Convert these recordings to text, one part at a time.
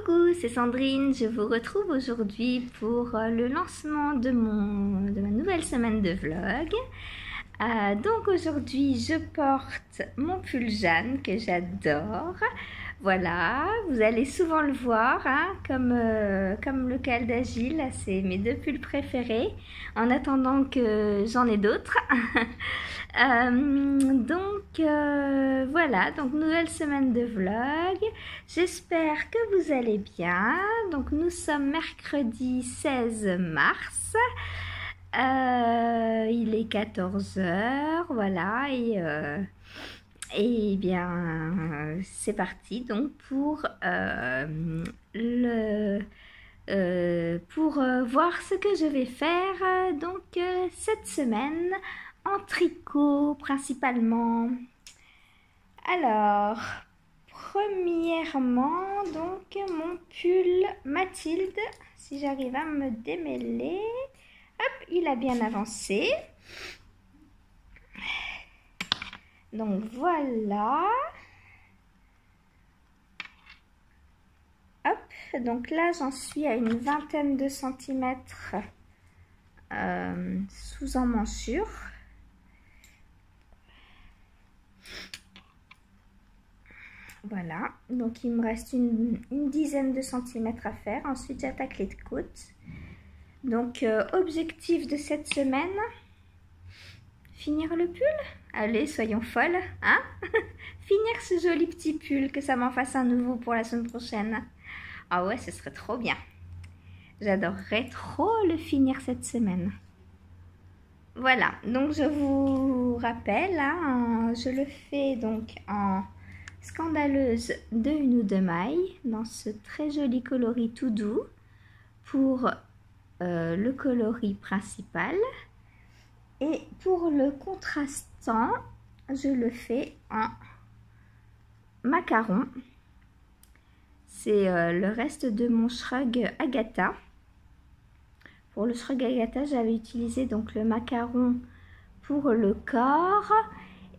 Coucou, c'est Sandrine, je vous retrouve aujourd'hui pour le lancement de ma nouvelle semaine de vlog. Donc aujourd'hui je porte mon pull Jeanne que j'adore. Voilà, vous allez souvent le voir, hein, comme le cal d'Agile, c'est mes deux pulls préférés, en attendant que j'en ai d'autres. Voilà, donc nouvelle semaine de vlog, j'espère que vous allez bien. Donc nous sommes mercredi 16 mars, il est 14h, voilà, et bien c'est parti donc pour voir ce que je vais faire cette semaine en tricot principalement. Alors premièrement donc mon pull Mathilde, si j'arrive à me démêler, hop, il a bien avancé. Donc voilà. Hop, donc là j'en suis à une vingtaine de centimètres sous emmanchure. Voilà, donc il me reste une dizaine de centimètres à faire. Ensuite j'attaque les côtes. Donc objectif de cette semaine, finir le pull. Allez, soyons folles, hein. Finir ce joli petit pull, que ça m'en fasse un nouveau pour la semaine prochaine. Ah ouais, ce serait trop bien. J'adorerais trop le finir cette semaine. Voilà, donc je vous rappelle, hein, je le fais donc en scandaleuse de 1 ou 2 mailles, dans ce très joli coloris tout doux, pour le coloris principal. Et pour le contrastant, je le fais en macaron. C'est le reste de mon shrug Agatha. Pour le shrug Agatha, j'avais utilisé donc le macaron pour le corps.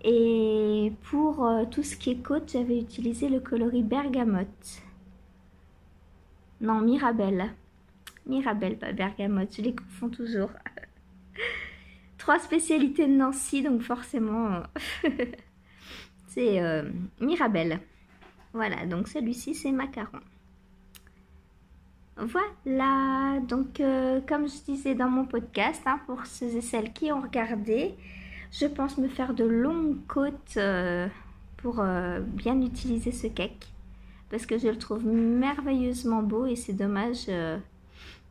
Et pour tout ce qui est côte, j'avais utilisé le coloris bergamote. Non, Mirabelle. Mirabelle, pas bergamote, je les confonds toujours. 3 spécialités de Nancy, donc forcément, c'est Mirabelle. Voilà, donc celui-ci, c'est macaron. Voilà, donc comme je disais dans mon podcast, hein, pour ceux et celles qui ont regardé, je pense me faire de longues côtes pour bien utiliser ce cake. Parce que je le trouve merveilleusement beau et c'est dommage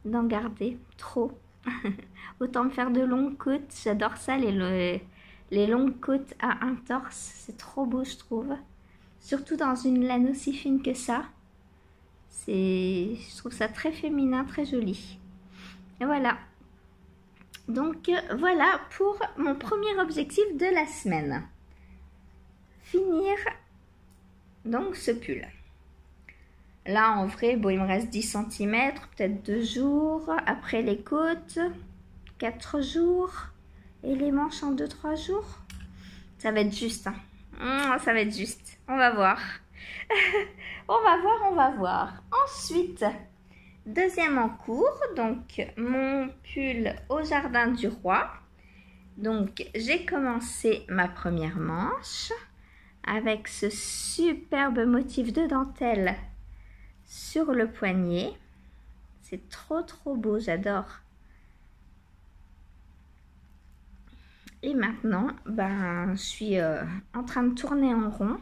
d'en garder trop. Autant me faire de longues côtes, j'adore ça, les longues côtes à un torse, c'est trop beau je trouve. Surtout dans une laine aussi fine que ça. Je trouve ça très féminin, très joli. Et voilà. Donc voilà pour mon premier objectif de la semaine. Finir donc ce pull. Là en vrai, bon, il me reste 10 cm, peut-être 2 jours. Après les côtes, 4 jours. Et les manches en 2-3 jours. Ça va être juste, hein. Ça va être juste. On va voir. On va voir. Ensuite, deuxième en cours, donc mon pull au jardin du roi. Donc j'ai commencé ma première manche avec ce superbe motif de dentelle sur le poignet. C'est trop beau, j'adore. Et maintenant, ben, je suis en train de tourner en rond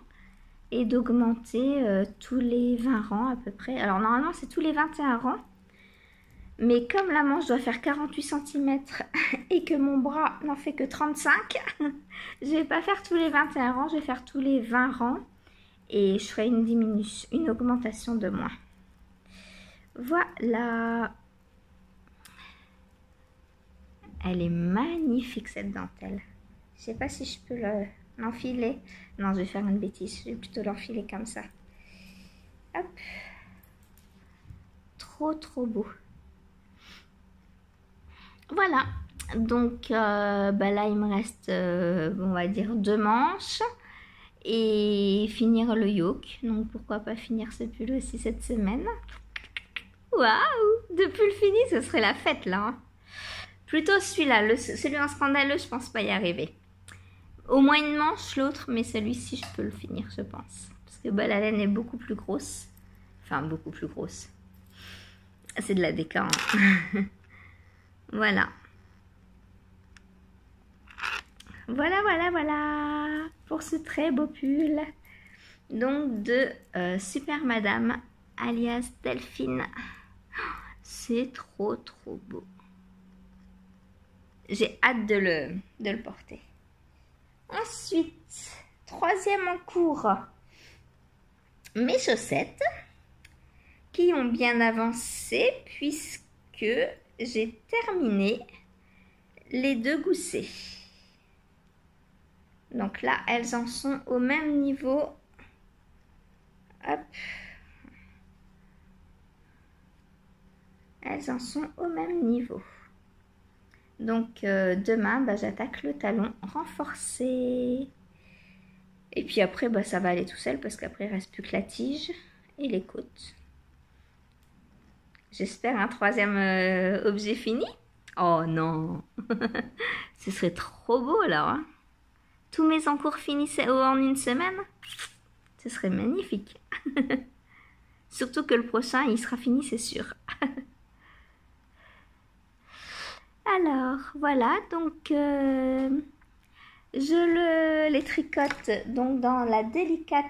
et d'augmenter tous les 20 rangs à peu près. Alors normalement c'est tous les 21 rangs. Mais comme la manche doit faire 48 cm et que mon bras n'en fait que 35, je vais pas faire tous les 21 rangs, je vais faire tous les 20 rangs. Et je ferai une augmentation de moins. Voilà. Elle est magnifique cette dentelle. Je sais pas si je peux l'enfiler. Non, je vais faire une bêtise. Je vais plutôt l'enfiler comme ça. Hop. Trop beau. Voilà. Donc là, il me reste, on va dire, 2 manches. et finir le yoke. Donc pourquoi pas finir ce pull aussi cette semaine. Waouh! De pull fini, ce serait la fête là. Hein. Plutôt celui-là, celui en scandaleux, je pense pas y arriver. Au moins une manche, l'autre, mais celui-ci, je peux le finir, je pense. Parce que bah, la laine est beaucoup plus grosse. Enfin, beaucoup plus grosse. C'est de la déca. Hein. Voilà. Voilà. Pour ce très beau pull. Donc, de Super Madame, alias Delphine. C'est trop beau. J'ai hâte de le porter. Ensuite, troisième en cours, mes chaussettes qui ont bien avancé puisque j'ai terminé les 2 goussets. Donc là, elles en sont au même niveau. Hop. Elles en sont au même niveau. Donc demain, bah, j'attaque le talon renforcé. Et puis après, bah, ça va aller tout seul parce qu'après, il ne reste plus que la tige et les côtes. J'espère un troisième objet fini. Oh non. Ce serait trop beau là. Hein. Tous mes encours finissaient en une semaine. Ce serait magnifique. Surtout que le prochain, il sera fini, c'est sûr. Alors, voilà, donc je les tricote donc dans la délicate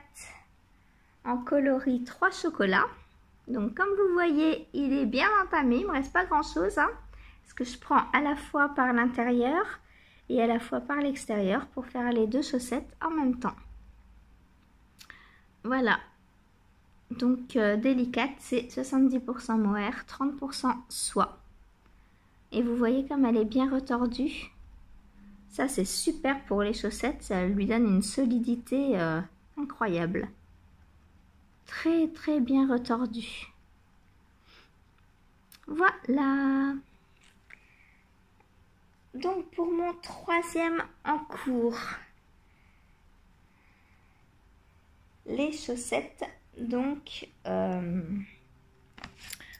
en coloris 3 chocolats. Donc, comme vous voyez, il est bien entamé, il ne me reste pas grand-chose. Hein, parce que je prends à la fois par l'intérieur et à la fois par l'extérieur pour faire les 2 chaussettes en même temps. Voilà. Donc, délicate, c'est 70% mohair, 30% soie. Et vous voyez comme elle est bien retordue. Ça, c'est super pour les chaussettes. Ça lui donne une solidité incroyable. Très bien retordue. Voilà. Donc, pour mon troisième en cours, les chaussettes, donc,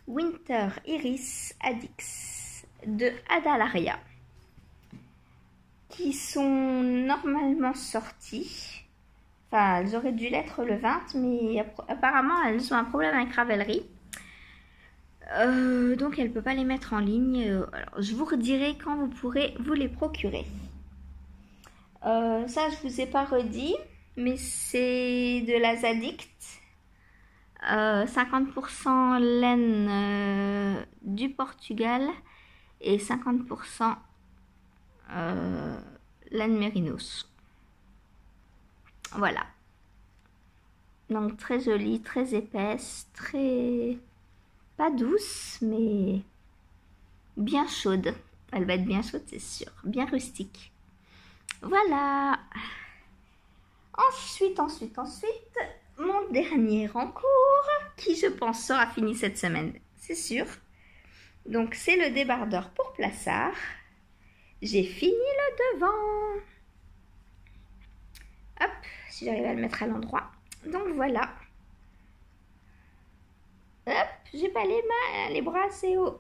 Winter Iris Addix de Adalaria qui sont normalement sorties. Enfin, elles auraient dû l'être le 20, mais apparemment elles ont un problème avec Ravelry. Donc elle ne peut pas les mettre en ligne. Alors, je vous redirai quand vous pourrez vous les procurer. Ça, je vous ai pas redit, mais c'est de la Zaddict. 50% laine du Portugal et 50% laine mérinos. Voilà. Donc très jolie, très épaisse, très... pas douce, mais bien chaude. Elle va être bien chaude, c'est sûr. Bien rustique. Voilà. Ensuite, mon dernier en cours, qui je pense sera fini cette semaine, c'est sûr. Donc c'est le débardeur pour plissard. J'ai fini le devant. Hop, si j'arrive à le mettre à l'endroit. Donc voilà. Hop, j'ai pas les bras assez hauts.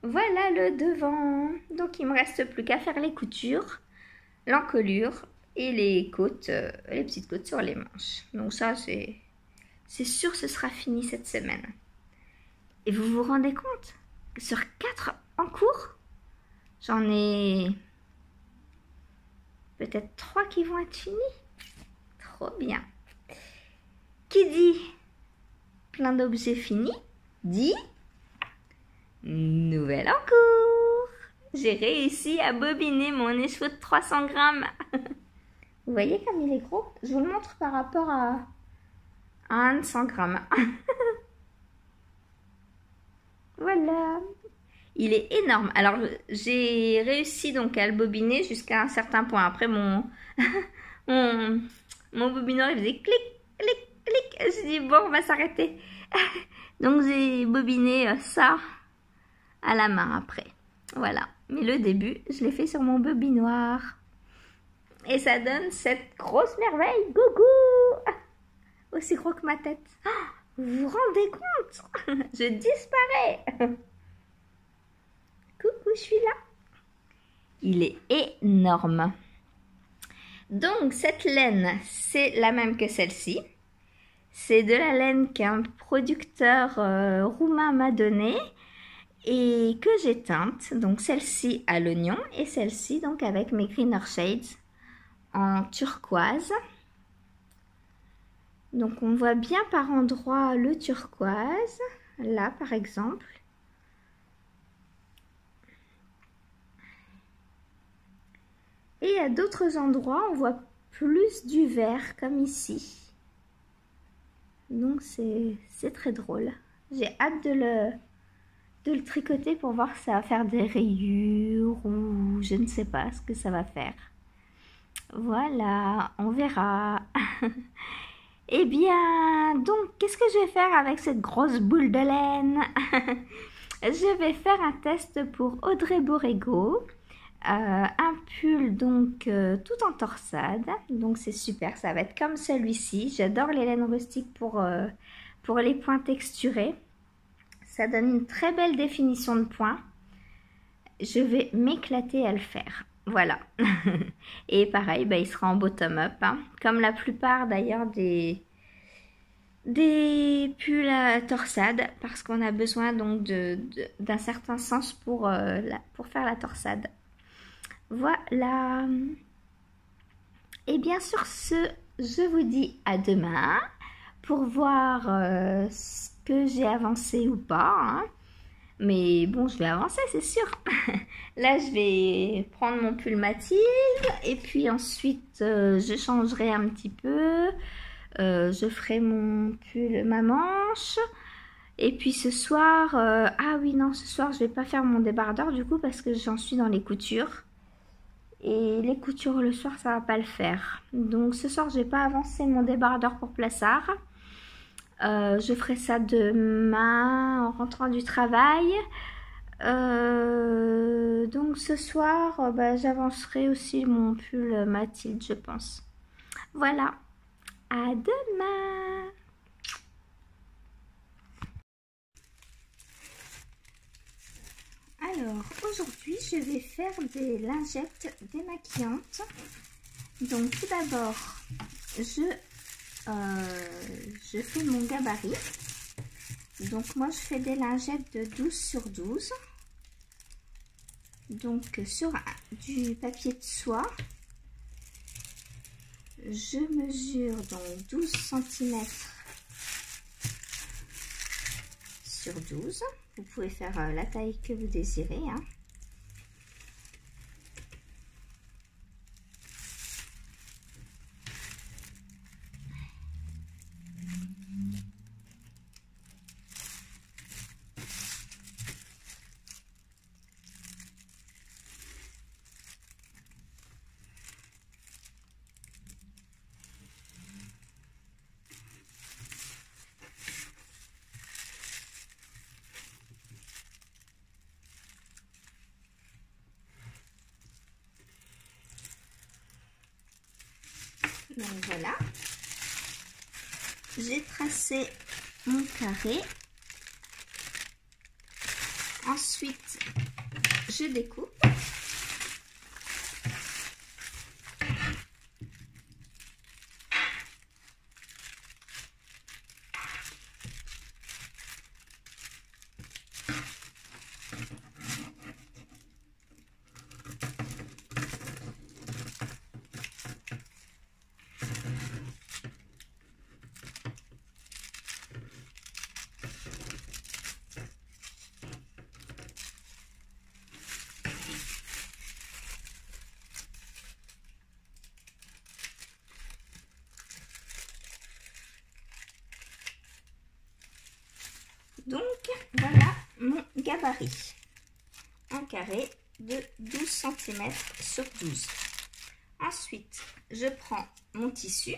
Voilà le devant. Donc il me reste plus qu'à faire les coutures, l'encolure et les côtes, les petites côtes sur les manches. Donc ça c'est sûr ce sera fini cette semaine. Et vous vous rendez compte? Sur 4 en cours, j'en ai peut-être 3 qui vont être finis. Trop bien. Qui dit plein d'objets finis, dit nouvelle en cours. J'ai réussi à bobiner mon écheveau de 300 grammes. Vous voyez comme il est gros? Je vous le montre par rapport à un de 100 grammes. Voilà. Il est énorme. Alors, j'ai réussi donc à le bobiner jusqu'à un certain point. Après, mon bobineur, il faisait clic, clic, clic. Je dis, bon, on va s'arrêter. Donc, j'ai bobiné ça à la main après. Voilà. Mais le début, je l'ai fait sur mon bobinoir. Et ça donne cette grosse merveille. Gougou! Aussi gros que ma tête. Oh, vous vous rendez compte? Je disparais. Coucou, je suis là. Il est énorme. Donc, cette laine, c'est la même que celle-ci. C'est de la laine qu'un producteur roumain m'a donnée et que j'ai teinte. Donc, celle-ci à l'oignon et celle-ci donc avec mes Greener Shades en turquoise. Donc, on voit bien par endroits le turquoise. Là, par exemple. Et à d'autres endroits, on voit plus du vert, comme ici. Donc, c'est très drôle. J'ai hâte de le tricoter pour voir si ça va faire des rayures ou je ne sais pas ce que ça va faire. Voilà, on verra. Eh bien, donc, qu'est-ce que je vais faire avec cette grosse boule de laine? Je vais faire un test pour Audrey Borrego. Un pull donc tout en torsade, donc c'est super, ça va être comme celui-ci. J'adore les laines rustiques pour les points texturés, ça donne une très belle définition de points. Je vais m'éclater à le faire, voilà. Et pareil, bah, il sera en bottom up, hein, comme la plupart d'ailleurs des pulls à torsade, parce qu'on a besoin donc d'un certain sens pour faire la torsade. Voilà. Et bien sur ce, je vous dis à demain pour voir ce que j'ai avancé ou pas. Hein. Mais bon, je vais avancer, c'est sûr. Là, je vais prendre mon pull Mathilde et puis ensuite, je changerai un petit peu. Je ferai mon pull ma manche. Et puis ce soir, ah oui, non, ce soir, je vais pas faire mon débardeur du coup parce que j'en suis dans les coutures. Et les coutures le soir, ça va pas le faire. Donc ce soir, je vais pas avancer mon débardeur pour Plassard. Je ferai ça demain en rentrant du travail. Donc ce soir, bah, j'avancerai aussi mon pull Mathilde, je pense. Voilà. À demain. Alors, aujourd'hui, je vais faire des lingettes démaquillantes. Donc, tout d'abord, je fais mon gabarit. Donc, moi, je fais des lingettes de 12 sur 12. Donc, sur du papier de soie, je mesure donc 12 cm sur 12. Vous pouvez faire la taille que vous désirez. Hein. Donc voilà, j'ai tracé mon carré. Ensuite, je découpe. Donc, voilà mon gabarit. Un carré de 12 cm sur 12. Ensuite, je prends mon tissu.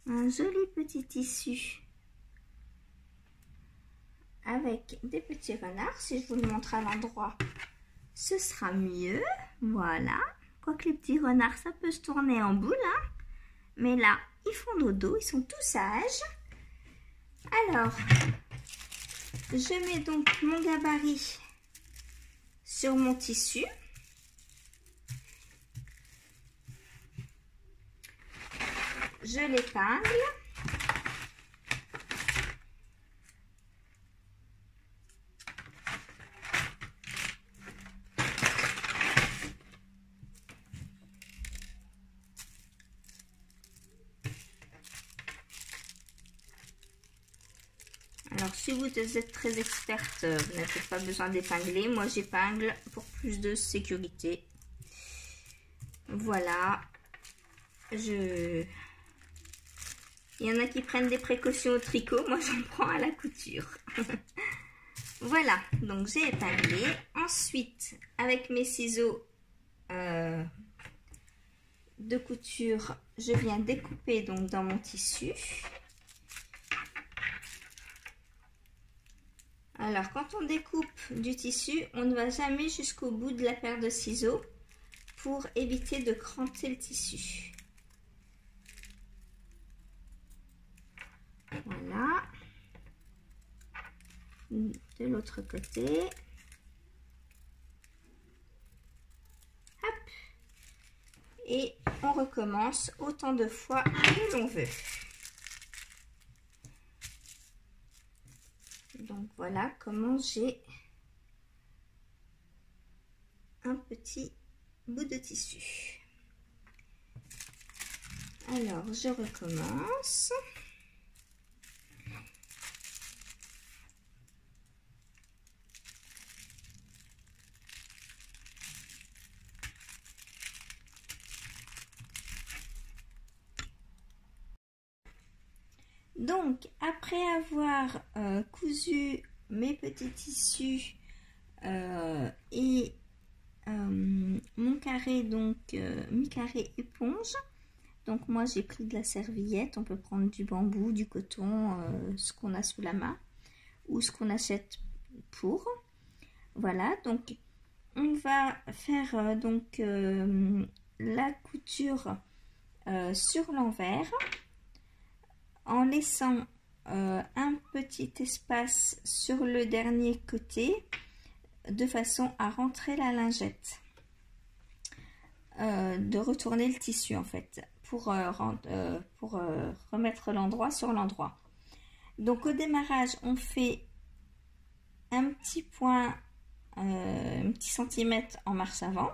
Un joli petit tissu avec des petits renards. Si je vous le montre à l'endroit, ce sera mieux. Voilà. Quoique les petits renards, ça peut se tourner en boule, hein. Mais là, ils font dodo, ils sont tous sages. Alors, je mets donc mon gabarit sur mon tissu. Je l'épingle. Alors, si vous êtes très experte, vous n'avez pas besoin d'épingler. Moi, j'épingle pour plus de sécurité. Voilà. Il y en a qui prennent des précautions au tricot. Moi, j'en prends à la couture. Voilà. Donc, j'ai épinglé. Ensuite, avec mes ciseaux de couture, je viens découper donc dans mon tissu. Alors, quand on découpe du tissu, on ne va jamais jusqu'au bout de la paire de ciseaux pour éviter de cranter le tissu. Voilà. De l'autre côté. Hop. Et on recommence autant de fois que l'on veut. Donc voilà comment j'ai un petit bout de tissu. Alors je recommence. Donc, après avoir cousu mes petits tissus et mon carré, donc mi-carré éponge, donc moi j'ai pris de la serviette, on peut prendre du bambou, du coton, ce qu'on a sous la main ou ce qu'on achète pour. Voilà, donc on va faire donc la couture sur l'envers, en laissant un petit espace sur le dernier côté de façon à rentrer la lingette, de retourner le tissu en fait pour remettre l'endroit sur l'endroit. Donc au démarrage on fait un petit point, un petit centimètre en marche avant,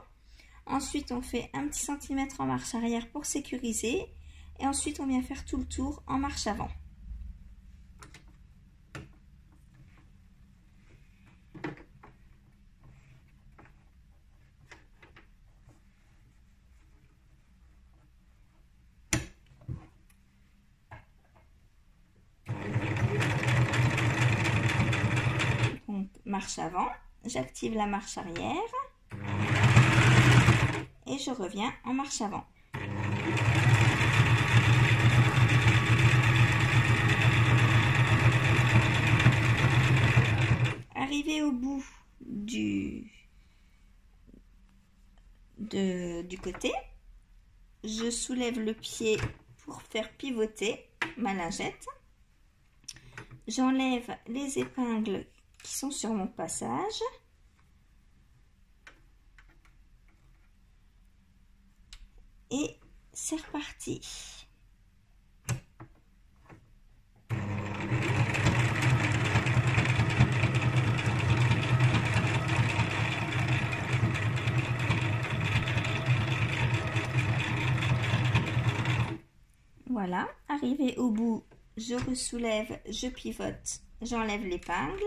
ensuite on fait un petit centimètre en marche arrière pour sécuriser. Et ensuite, on vient faire tout le tour en marche avant. Donc, marche avant, j'active la marche arrière et je reviens en marche avant. Arrivé au bout du côté, je soulève le pied pour faire pivoter ma lingette. J'enlève les épingles qui sont sur mon passage. Et c'est reparti. Voilà, arrivé au bout, je ressoulève, je pivote, j'enlève l'épingle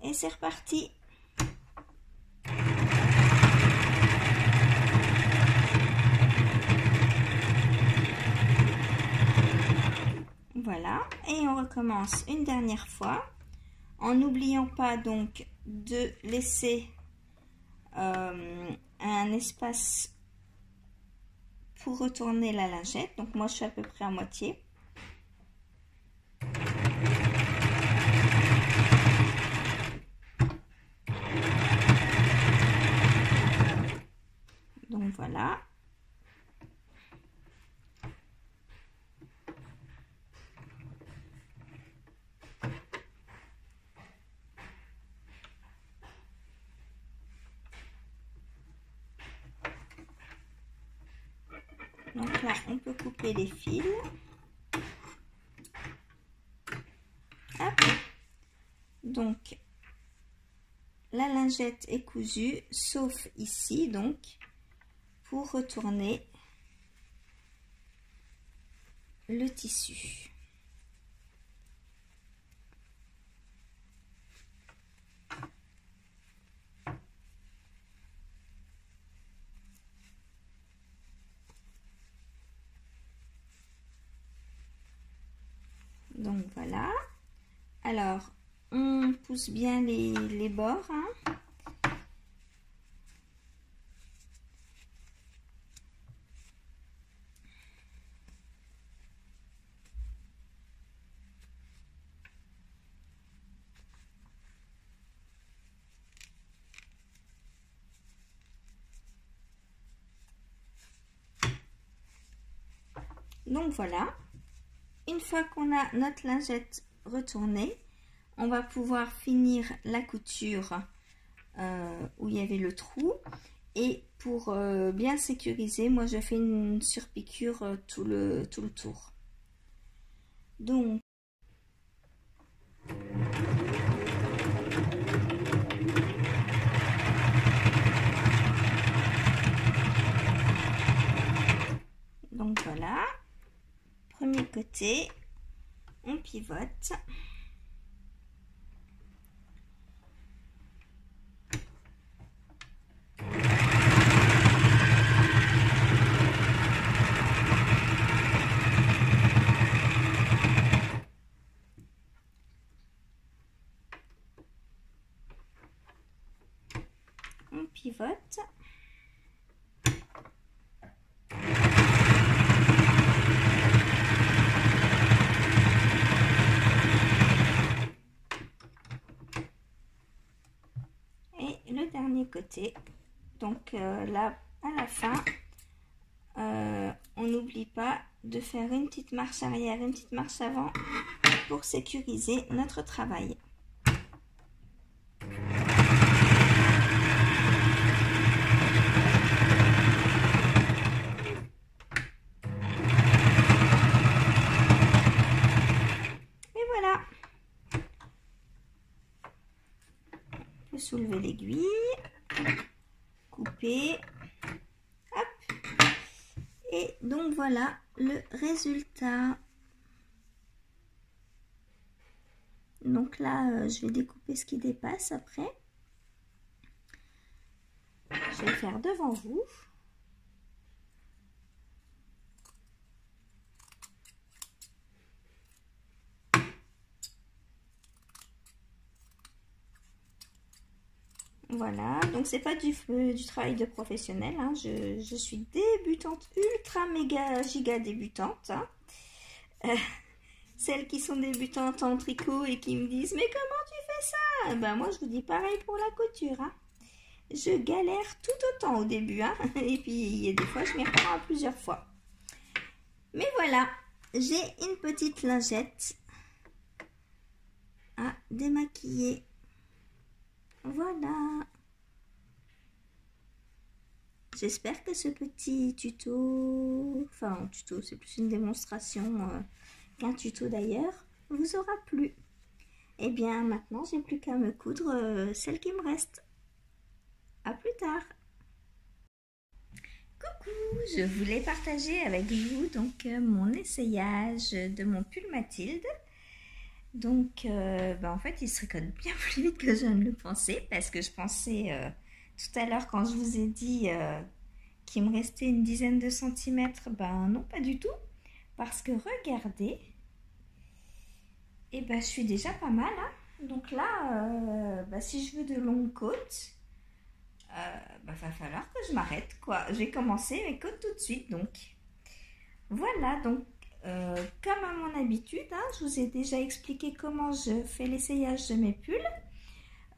et c'est reparti. Voilà, et on recommence une dernière fois en n'oubliant pas donc de laisser un espace pour retourner la lingette. Donc moi je suis à peu près à moitié. voilà. Donc là, on peut couper les fils. Hop. Donc, la lingette est cousue, sauf ici, donc, pour retourner le tissu. Donc voilà. Alors, on pousse bien les bords, hein. Donc voilà. Une fois qu'on a notre lingette retournée, on va pouvoir finir la couture où il y avait le trou. Et pour bien sécuriser, moi je fais une surpiqûre tout le tour. Donc, voilà. Premier côté, on pivote. On pivote. Et le dernier côté. Donc là, à la fin, on n'oublie pas de faire une petite marche arrière, une petite marche avant pour sécuriser notre travail. Soulever l'aiguille, couper, hop, et donc voilà le résultat. Donc là, je vais découper ce qui dépasse après. Je vais le faire devant vous. Voilà, donc c'est pas du travail de professionnel, hein. Je suis débutante, ultra méga giga débutante, hein. Celles qui sont débutantes en tricot et qui me disent mais comment tu fais ça, ben moi je vous dis pareil pour la couture, hein. Je galère tout autant au début, hein. Et puis il y a des fois je m'y reprends plusieurs fois. Mais voilà, j'ai une petite lingette à démaquiller. Voilà. J'espère que ce petit tuto, enfin tuto, c'est plus une démonstration qu'un tuto d'ailleurs, vous aura plu. Et bien maintenant, j'ai plus qu'à me coudre celle qui me reste. À plus tard. Coucou, je voulais partager avec vous donc mon essayage de mon pull Mathilde. Donc, en fait, il se tricote bien plus vite que je ne le pensais, parce que je pensais tout à l'heure quand je vous ai dit qu'il me restait une dizaine de centimètres, ben non, pas du tout, parce que regardez, et ben je suis déjà pas mal, hein. Donc là, si je veux de longues côtes, va falloir que je m'arrête, quoi. Je vais commencer mes côtes tout de suite, donc voilà. Donc comme à mon habitude, hein, je vous ai déjà expliqué comment je fais l'essayage de mes pulls.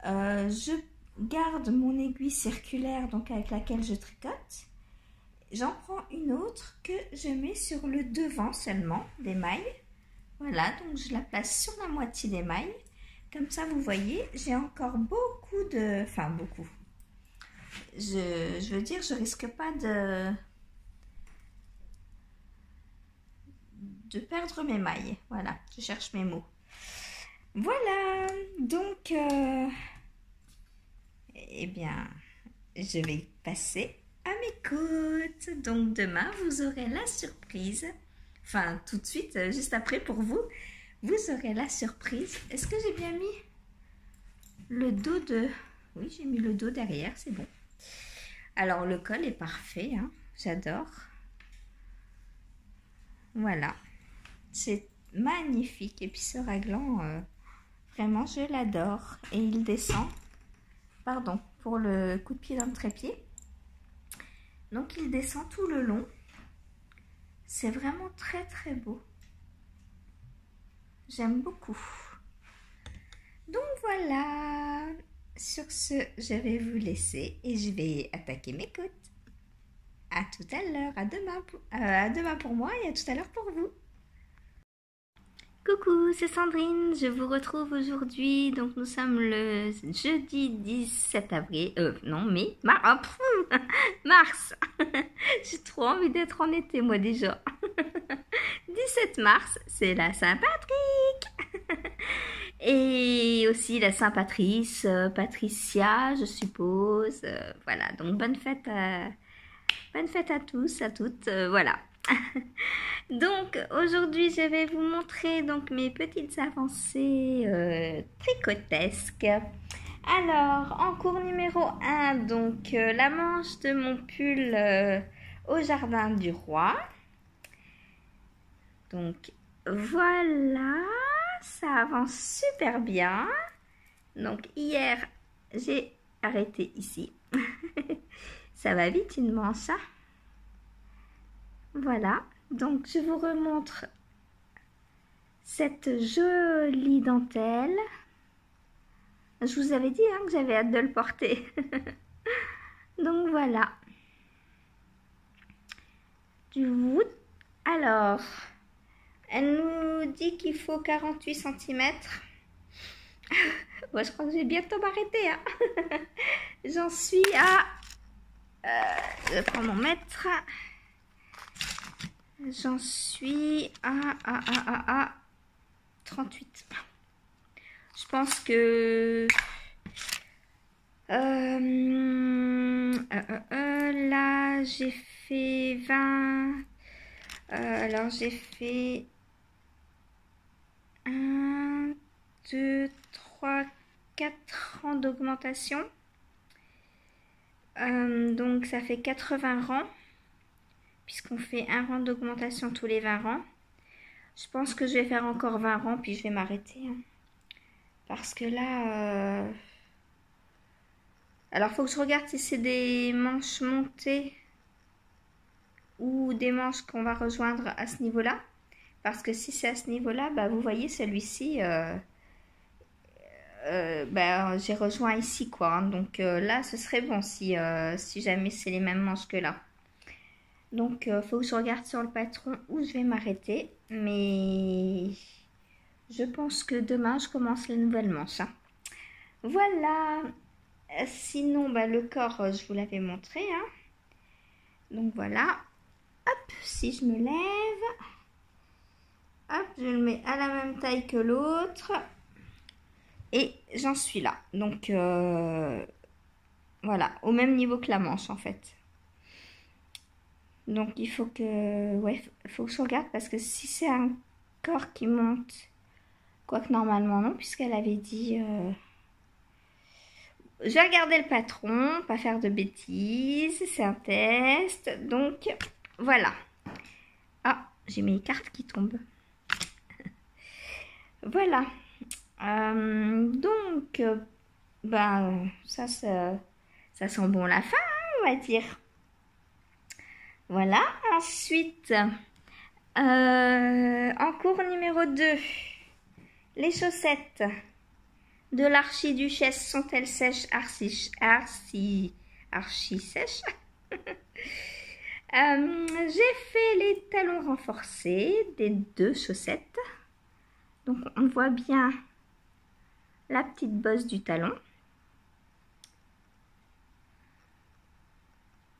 Je garde mon aiguille circulaire donc avec laquelle je tricote J'en prends une autre que je mets sur le devant seulement des mailles. Voilà, donc je la place sur la moitié des mailles. Comme ça, vous voyez, j'ai encore beaucoup de... Enfin, beaucoup. Je veux dire, je risque pas de perdre mes mailles. Voilà, je cherche mes mots. Voilà, donc... eh bien, je vais passer à mes côtes. Donc demain, vous aurez la surprise. Enfin, tout de suite, juste après pour vous, vous aurez la surprise. Est-ce que j'ai bien mis le dos de... Oui, j'ai mis le dos derrière, c'est bon. Alors, le col est parfait, hein, j'adore. Voilà, c'est magnifique. Et puis ce raglan, vraiment, je l'adore. Et il descend, pardon, pour le coup de pied dans le trépied. Donc, il descend tout le long. C'est vraiment très, très beau. J'aime beaucoup. Donc, voilà. Sur ce, je vais vous laisser et je vais attaquer mes côtes. À tout à l'heure, à demain pour moi et à tout à l'heure pour vous. Coucou, c'est Sandrine, je vous retrouve aujourd'hui, donc nous sommes le jeudi 17 avril, mars. J'ai trop envie d'être en été moi déjà. 17 mars, c'est la Saint-Patrick. Et aussi la Saint-Patrice, Patricia, je suppose. Voilà, donc bonne fête à tous, à toutes, voilà. Donc aujourd'hui je vais vous montrer donc mes petites avancées tricotesques. Alors en cours numéro 1, donc la manche de mon pull au jardin du roi. Donc voilà, ça avance super bien. Donc hier j'ai arrêté ici. Ça va vite une manche, hein? Voilà, donc je vous remontre cette jolie dentelle. Je vous avais dit hein, que j'avais hâte de le porter. Donc voilà. Alors, elle nous dit qu'il faut 48 cm. Moi, je crois que je vais bientôt m'arrêter. Hein. J'en suis à... je prends mon mètre. J'en suis à 38. Je pense que là j'ai fait 20. Alors j'ai fait 1, 2, 3, 4 rangs d'augmentation. Donc ça fait 80 rangs. Puisqu'on fait un rang d'augmentation tous les 20 rangs. Je pense que je vais faire encore 20 rangs, puis je vais m'arrêter. Hein. Parce que là... Alors, il faut que je regarde si c'est des manches montées ou des manches qu'on va rejoindre à ce niveau-là. Parce que si c'est à ce niveau-là, bah, vous voyez, celui-ci... j'ai rejoint ici, quoi. Hein. Donc là, ce serait bon si jamais c'est les mêmes manches que là. Donc, il faut que je regarde sur le patron où je vais m'arrêter. Mais je pense que demain, je commence la nouvelle manche. Hein. Voilà. Sinon, le corps, je vous l'avais montré. Hein. Donc, voilà. Hop, si je me lève. Hop, je le mets à la même taille que l'autre. Et j'en suis là. Donc, voilà. Au même niveau que la manche, en fait. Donc il faut que, faut que je regarde parce que si c'est un corps qui monte, quoique normalement non, puisqu'elle avait dit, je vais regarder le patron, pas faire de bêtises, c'est un test, donc voilà. Ah, j'ai mes cartes qui tombent. Voilà. Donc, ça sent bon la fin, hein, on va dire. Voilà, ensuite, en cours numéro 2, les chaussettes de l'archiduchesse sont-elles sèches, archi sèches? J'ai fait les talons renforcés des 2 chaussettes. Donc on voit bien la petite bosse du talon.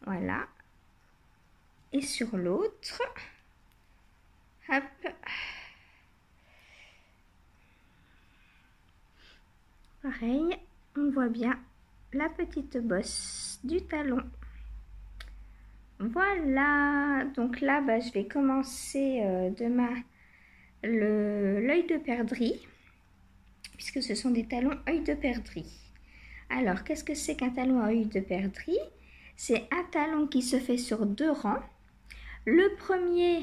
Voilà. Et sur l'autre, hop. Pareil, on voit bien la petite bosse du talon. Voilà, donc là, je vais commencer demain l'œil de perdrix, puisque ce sont des talons œil de perdrix. Alors, qu'est-ce que c'est qu'un talon à œil de perdrix? C'est un talon qui se fait sur 2 rangs. Le premier,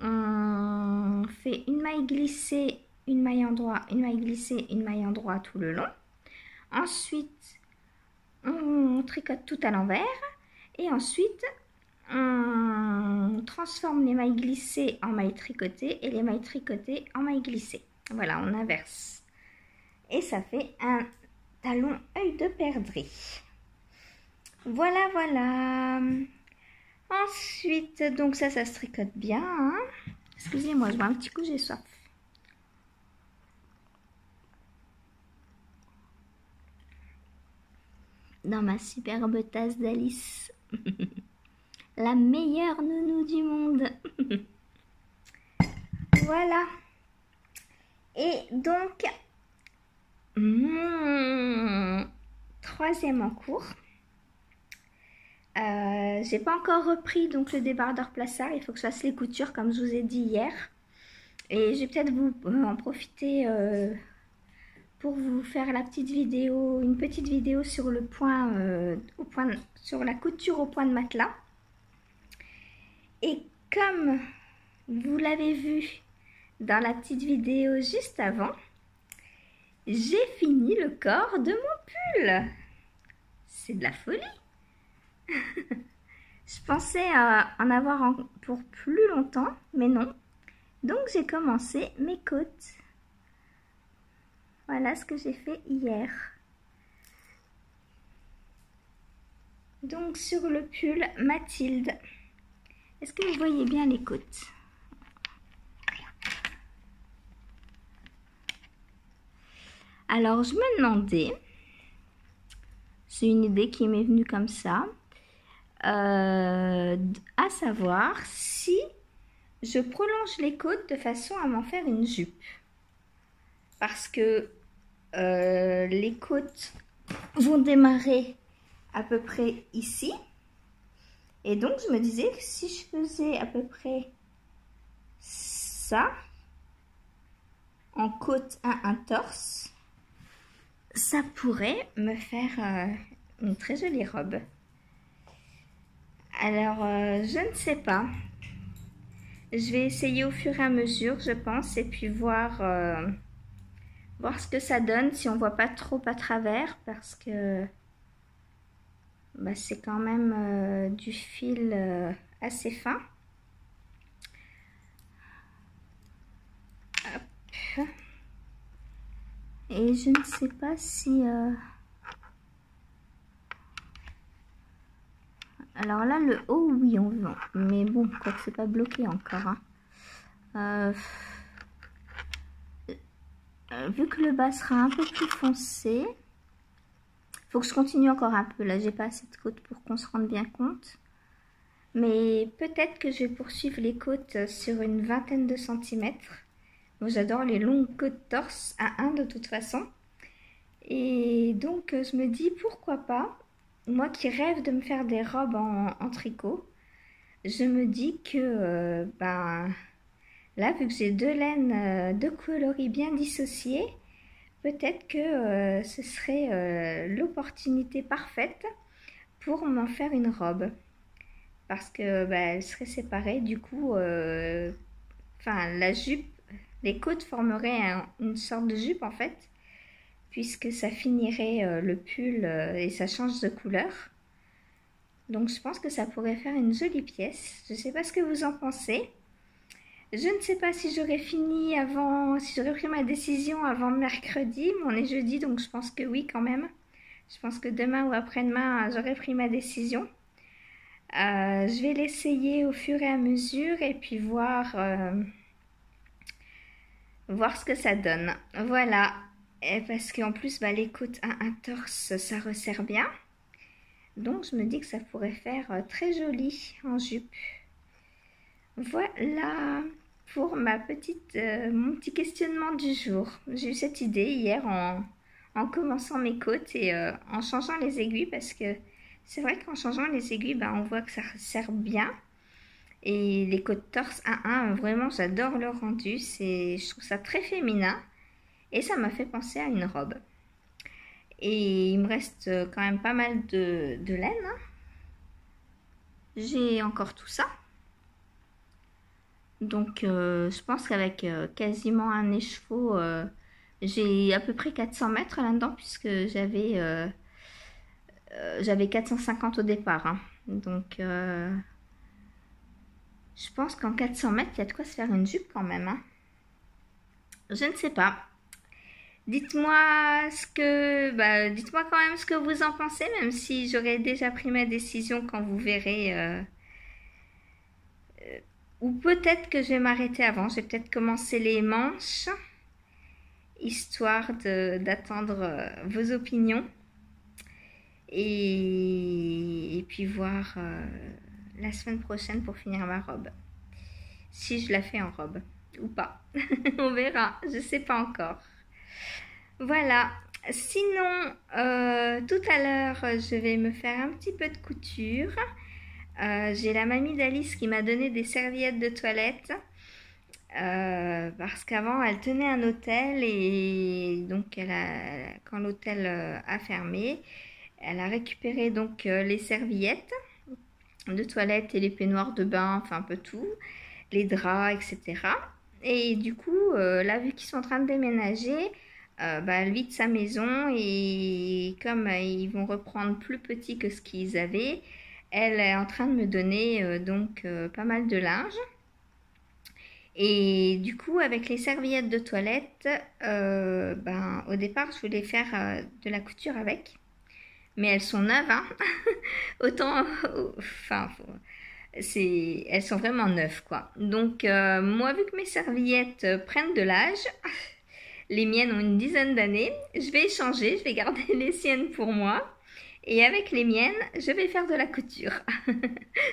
on fait une maille glissée, une maille en droit, une maille glissée, une maille en droit tout le long. Ensuite, on tricote tout à l'envers. Et ensuite, on transforme les mailles glissées en mailles tricotées et les mailles tricotées en mailles glissées. Voilà, on inverse. Et ça fait un talon œil de perdrix. Voilà, voilà. Ensuite, donc ça se tricote bien. Hein. Excusez-moi, je bois un petit coup, j'ai soif. Dans ma superbe tasse d'Alice. La meilleure nounou du monde. Voilà. Et donc, mon 3e en cours. J'ai pas encore repris donc le débardeur plissard. Il faut que je fasse les coutures comme je vous ai dit hier. Et je vais peut-être vous en profiter pour vous faire la petite vidéo, une petite vidéo sur le point, sur la couture au point de matelas. Et comme vous l'avez vu dans la petite vidéo juste avant, j'ai fini le corps de mon pull. C'est de la folie. Je pensais en avoir pour plus longtemps, mais non. Donc j'ai commencé mes côtes. Voilà ce que j'ai fait hier. Donc sur le pull Mathilde. Est-ce que vous voyez bien les côtes? Alors je me demandais, c'est une idée qui m'est venue comme ça, à savoir si je prolonge les côtes de façon à m'en faire une jupe. Parce que les côtes vont démarrer à peu près ici. Et donc je me disais que si je faisais à peu près ça, en côte un torse, ça pourrait me faire une très jolie robe. Alors, je ne sais pas. Je vais essayer au fur et à mesure, je pense, et puis voir ce que ça donne, si on voit pas trop à travers, parce que c'est quand même du fil assez fin. Hop. Et je ne sais pas si... Alors là, le haut, oui, on veut. Mais bon, quoi que c'est pas bloqué encore. Hein. Vu que le bas sera un peu plus foncé, faut que je continue encore un peu. Là, j'ai pas assez de côtes pour qu'on se rende bien compte. Mais peut-être que je vais poursuivre les côtes sur une vingtaine de centimètres. Moi, j'adore les longues côtes torse à 1 de toute façon. Et donc, je me dis, pourquoi pas, moi qui rêve de me faire des robes en tricot, je me dis que, là, vu que j'ai 2 laines, 2 coloris bien dissociées, peut-être que ce serait l'opportunité parfaite pour m'en faire une robe. Parce que elle serait séparée, du coup, la jupe, les côtes formeraient une sorte de jupe en fait, puisque ça finirait le pull et ça change de couleur. Donc je pense que ça pourrait faire une jolie pièce. Je ne sais pas ce que vous en pensez. Je ne sais pas si j'aurais fini avant, si j'aurais pris ma décision avant mercredi, mais on est jeudi, donc je pense que oui quand même. Je pense que demain ou après-demain, j'aurais pris ma décision. Je vais l'essayer au fur et à mesure et puis voir ce que ça donne. Voilà. Et parce qu'en plus, bah, les côtes à un torse, ça resserre bien. Donc, je me dis que ça pourrait faire très joli en jupe. Voilà pour mon petit questionnement du jour. J'ai eu cette idée hier en commençant mes côtes et en changeant les aiguilles parce que c'est vrai qu'en changeant les aiguilles, bah, on voit que ça resserre bien. Et les côtes torse 1-1, vraiment j'adore le rendu, je trouve ça très féminin et ça m'a fait penser à une robe. Et il me reste quand même pas mal de laine. Hein. J'ai encore tout ça. Donc je pense qu'avec quasiment un écheveau, j'ai à peu près 400 mètres là-dedans puisque j'avais 450 au départ. Hein. Donc je pense qu'en 400 mètres, il y a de quoi se faire une jupe quand même. Hein. Je ne sais pas. Dites-moi dites-moi quand même ce que vous en pensez, même si j'aurais déjà pris ma décision quand vous verrez. Ou peut-être que je vais m'arrêter avant. Je vais peut-être commencer les manches, histoire d'attendre vos opinions. Et puis voir la semaine prochaine pour finir ma robe. Si je la fais en robe ou pas. On verra, je ne sais pas encore. Voilà, sinon tout à l'heure je vais me faire un petit peu de couture. J'ai la mamie d'Alice qui m'a donné des serviettes de toilette parce qu'avant elle tenait un hôtel et donc quand l'hôtel a fermé, elle a récupéré donc les serviettes de toilette et les peignoirs de bain, enfin un peu tout, les draps, etc. Et du coup, là vu qu'ils sont en train de déménager, elle vide sa maison et comme ils vont reprendre plus petit que ce qu'ils avaient, elle est en train de me donner pas mal de linge. Et du coup, avec les serviettes de toilette, au départ, je voulais faire de la couture avec. Mais elles sont neuves, hein. Autant, enfin, elles sont vraiment neuves, quoi. Donc, moi, vu que mes serviettes prennent de l'âge, les miennes ont une dizaine d'années, je vais échanger, je vais garder les siennes pour moi. Et avec les miennes, je vais faire de la couture.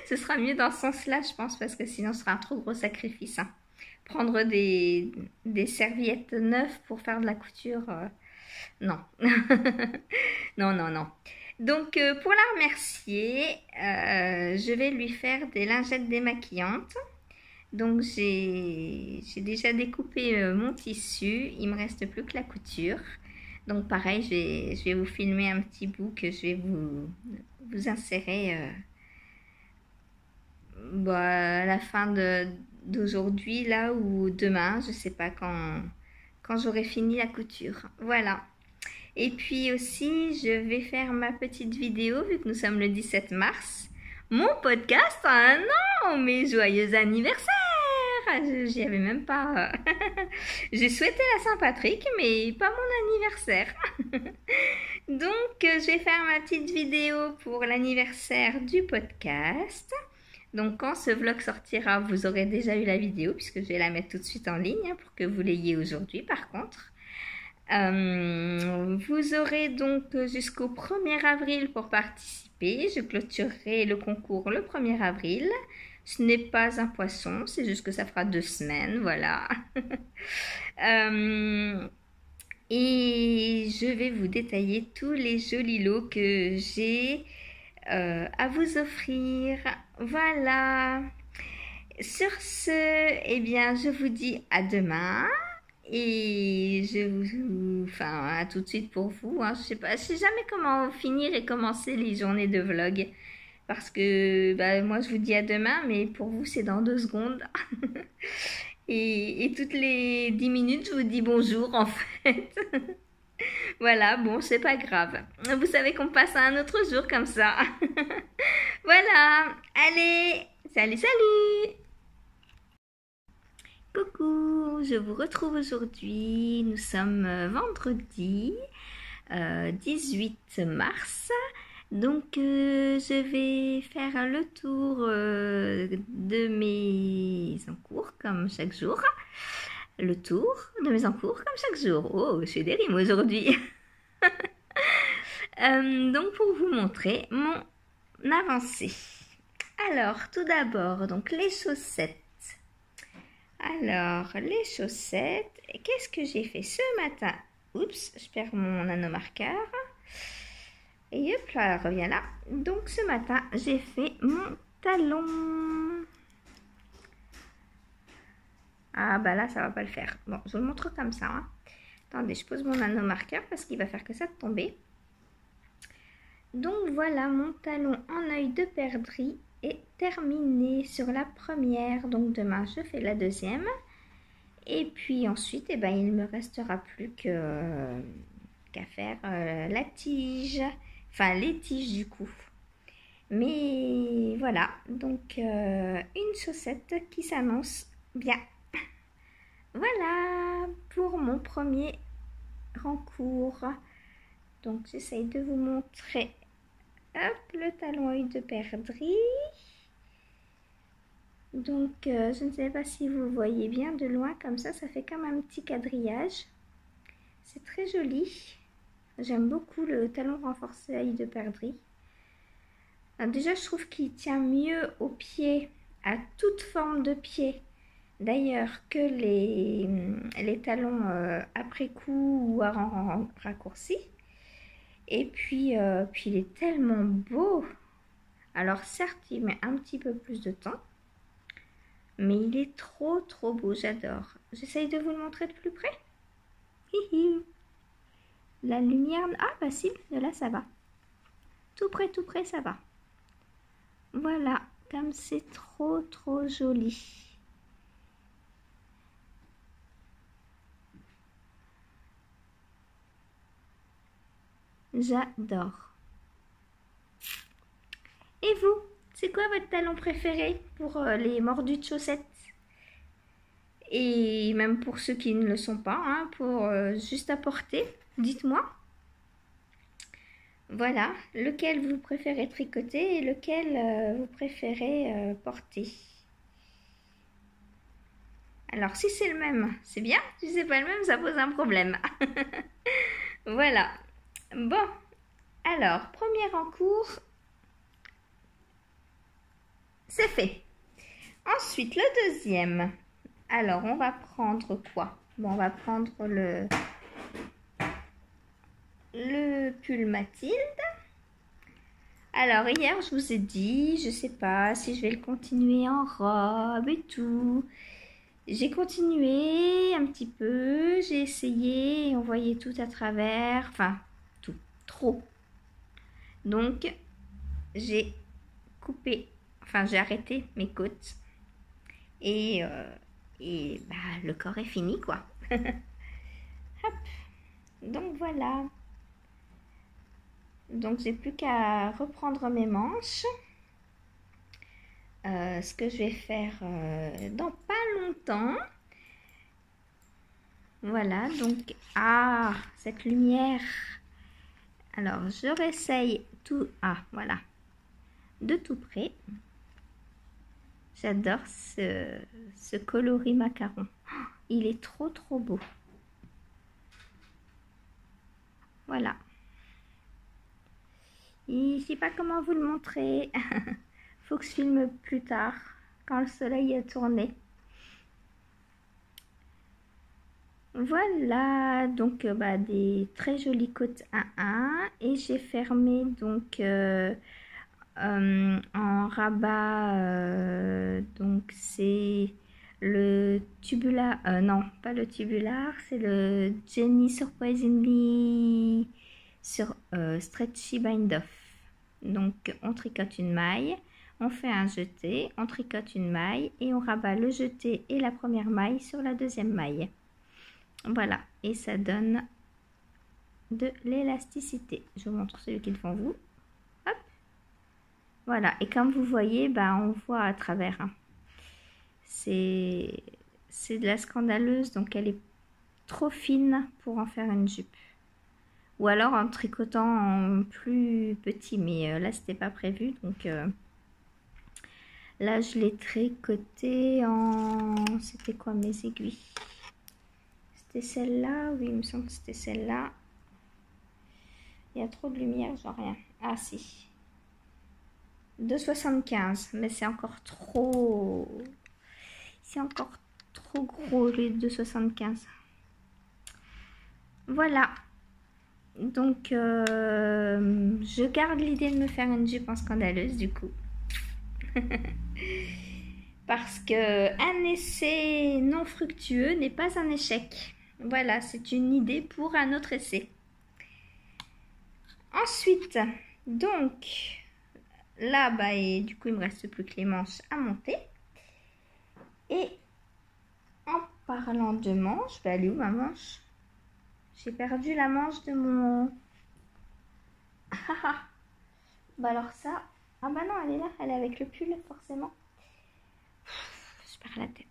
Ce sera mieux dans ce sens-là, je pense, parce que sinon, ce sera un trop gros sacrifice. Hein. Prendre des serviettes neuves pour faire de la couture, non. Non, non, non. Donc, pour la remercier, je vais lui faire des lingettes démaquillantes. Donc, j'ai déjà découpé mon tissu. Il me reste plus que la couture. Donc, pareil, je vais vous filmer un petit bout que je vais vous insérer à la fin d'aujourd'hui, là, ou demain. Je ne sais pas quand j'aurai fini la couture. Voilà. Et puis aussi, je vais faire ma petite vidéo, vu que nous sommes le 17 mars. Mon podcast a 1 an, mais joyeux anniversaire! J'y avais même pas... J'ai souhaité la Saint-Patrick, mais pas mon anniversaire. Donc, je vais faire ma petite vidéo pour l'anniversaire du podcast. Donc, quand ce vlog sortira, vous aurez déjà eu la vidéo, puisque je vais la mettre tout de suite en ligne, pour que vous l'ayez aujourd'hui, par contre. Vous aurez donc jusqu'au 1er avril pour participer. Je clôturerai le concours le 1er avril. Ce n'est pas un poisson, c'est juste que ça fera 2 semaines, voilà. Et je vais vous détailler tous les jolis lots que j'ai à vous offrir. Voilà. Sur ce, eh bien, je vous dis à demain. Et à tout de suite pour vous. Hein. Je sais jamais comment finir et commencer les journées de vlog. Parce que moi, je vous dis à demain, mais pour vous, c'est dans 2 secondes. et toutes les 10 minutes, je vous dis bonjour, en fait. Voilà, bon, c'est pas grave. Vous savez qu'on passe à un autre jour comme ça. Voilà. Allez, salut, salut! Coucou, je vous retrouve aujourd'hui. Nous sommes vendredi 18 mars Donc je vais faire le tour de mes encours comme chaque jour. Le tour de mes encours comme chaque jour. Oh, je fais des rimes aujourd'hui. Donc pour vous montrer mon avancée. Alors tout d'abord, donc les chaussettes. Alors les chaussettes, qu'est-ce que j'ai fait ce matin? Oups, je perds mon nanomarqueur. Et hop là, elle revient là. Donc ce matin, j'ai fait mon talon. Ah bah là, ça va pas le faire. Bon, je vous le montre comme ça. Hein. Attendez, je pose mon nanomarqueur parce qu'il va faire que ça de tomber. Donc voilà, mon talon en œil de perdrix est terminé sur la première. Donc demain, je fais la deuxième. Et puis ensuite, eh ben, il ne me restera plus qu'à faire la tige. Enfin, les tiges du coup. Mais voilà, donc une chaussette qui s'annonce bien. Voilà pour mon premier rencours. Donc j'essaye de vous montrer hop, le talon œil de perdrix. Donc je ne sais pas si vous voyez bien de loin comme ça fait comme un petit quadrillage. C'est très joli. J'aime beaucoup le talon renforcé œil de perdrix. Alors déjà, je trouve qu'il tient mieux aux pieds, à toute forme de pied, d'ailleurs, que les talons après coup ou à raccourci. Et puis, il est tellement beau. Alors certes, il met un petit peu plus de temps, mais il est trop beau, j'adore. J'essaye de vous le montrer de plus près. Hihi. La lumière... Ah bah si, de là ça va. Tout près, ça va. Voilà, comme c'est trop joli. J'adore. Et vous, c'est quoi votre talon préféré pour les mordus de chaussettes? Et même pour ceux qui ne le sont pas, hein, pour juste à porter, dites-moi. Voilà, lequel vous préférez tricoter et lequel vous préférez porter. Alors si c'est le même, c'est bien. Si c'est pas le même, ça pose un problème. Voilà. Bon, alors, premier en cours, c'est fait. Ensuite, le deuxième. Alors, on va prendre quoi? Bon, on va prendre le pull Mathilde. Alors, hier, je vous ai dit, je sais pas si je vais le continuer en robe et tout. J'ai continué un petit peu, j'ai essayé, on voyait tout à travers, enfin, tout, trop. Donc, j'ai coupé, enfin, j'ai arrêté mes côtes. Et bah, le corps est fini, quoi. Hop. Donc, voilà. Donc, j'ai plus qu'à reprendre mes manches. Ce que je vais faire dans pas longtemps. Voilà, donc, ah, cette lumière. Alors, je réessaye tout, ah, voilà, de tout près. J'adore ce coloris macaron. Oh, il est trop beau. Voilà. Je ne sais pas comment vous le montrer. Faut que je filme plus tard, quand le soleil a tourné. Voilà, donc bah, des très jolies côtes 1-1. Et j'ai fermé donc en rabat, donc c'est le tubular, non pas le tubular, c'est le Jenny Surprisingly sur Stretchy Bind Off. Donc on tricote une maille, on fait un jeté, on tricote une maille et on rabat le jeté et la première maille sur la deuxième maille. Voilà, et ça donne de l'élasticité. Je vous montre celui qu'il devant vous. Hop. Voilà, et comme vous voyez, bah, on voit à travers. Hein. C'est de la scandaleuse, donc elle est trop fine pour en faire une jupe. ou alors en tricotant en plus petit, mais là c'était pas prévu, donc là je l'ai tricoté en... C'était quoi mes aiguilles? C'était celle-là, oui il me semble que c'était celle-là. Il y a trop de lumière, je vois rien. Ah si. 2,75, mais c'est encore trop... C'est encore trop gros les 2,75. Voilà. Donc, je garde l'idée de me faire une jupe en scandaleuse du coup. Parce que un essai non fructueux n'est pas un échec. Voilà, c'est une idée pour un autre essai. Ensuite, donc, là, et du coup, il me reste plus que les manches à monter. Et en parlant de manches, elle est où ma manche? J'ai perdu la manche de mon... alors ça... Ah bah non, elle est là, elle est avec le pull, forcément. Je perds la tête.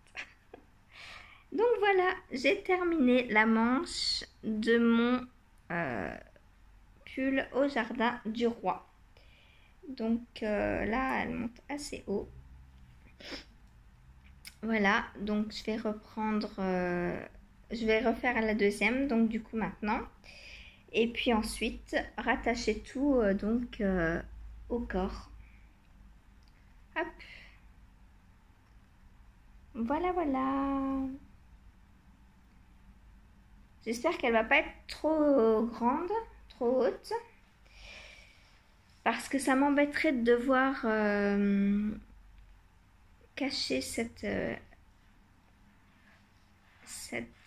Donc voilà, j'ai terminé la manche de mon pull au jardin du roi. Donc là, elle monte assez haut. Voilà, donc je vais reprendre... je vais refaire la deuxième, donc du coup maintenant. Et puis ensuite, rattacher tout au corps. Hop. Voilà, voilà. J'espère qu'elle va pas être trop grande, trop haute. Parce que ça m'embêterait de devoir cacher cette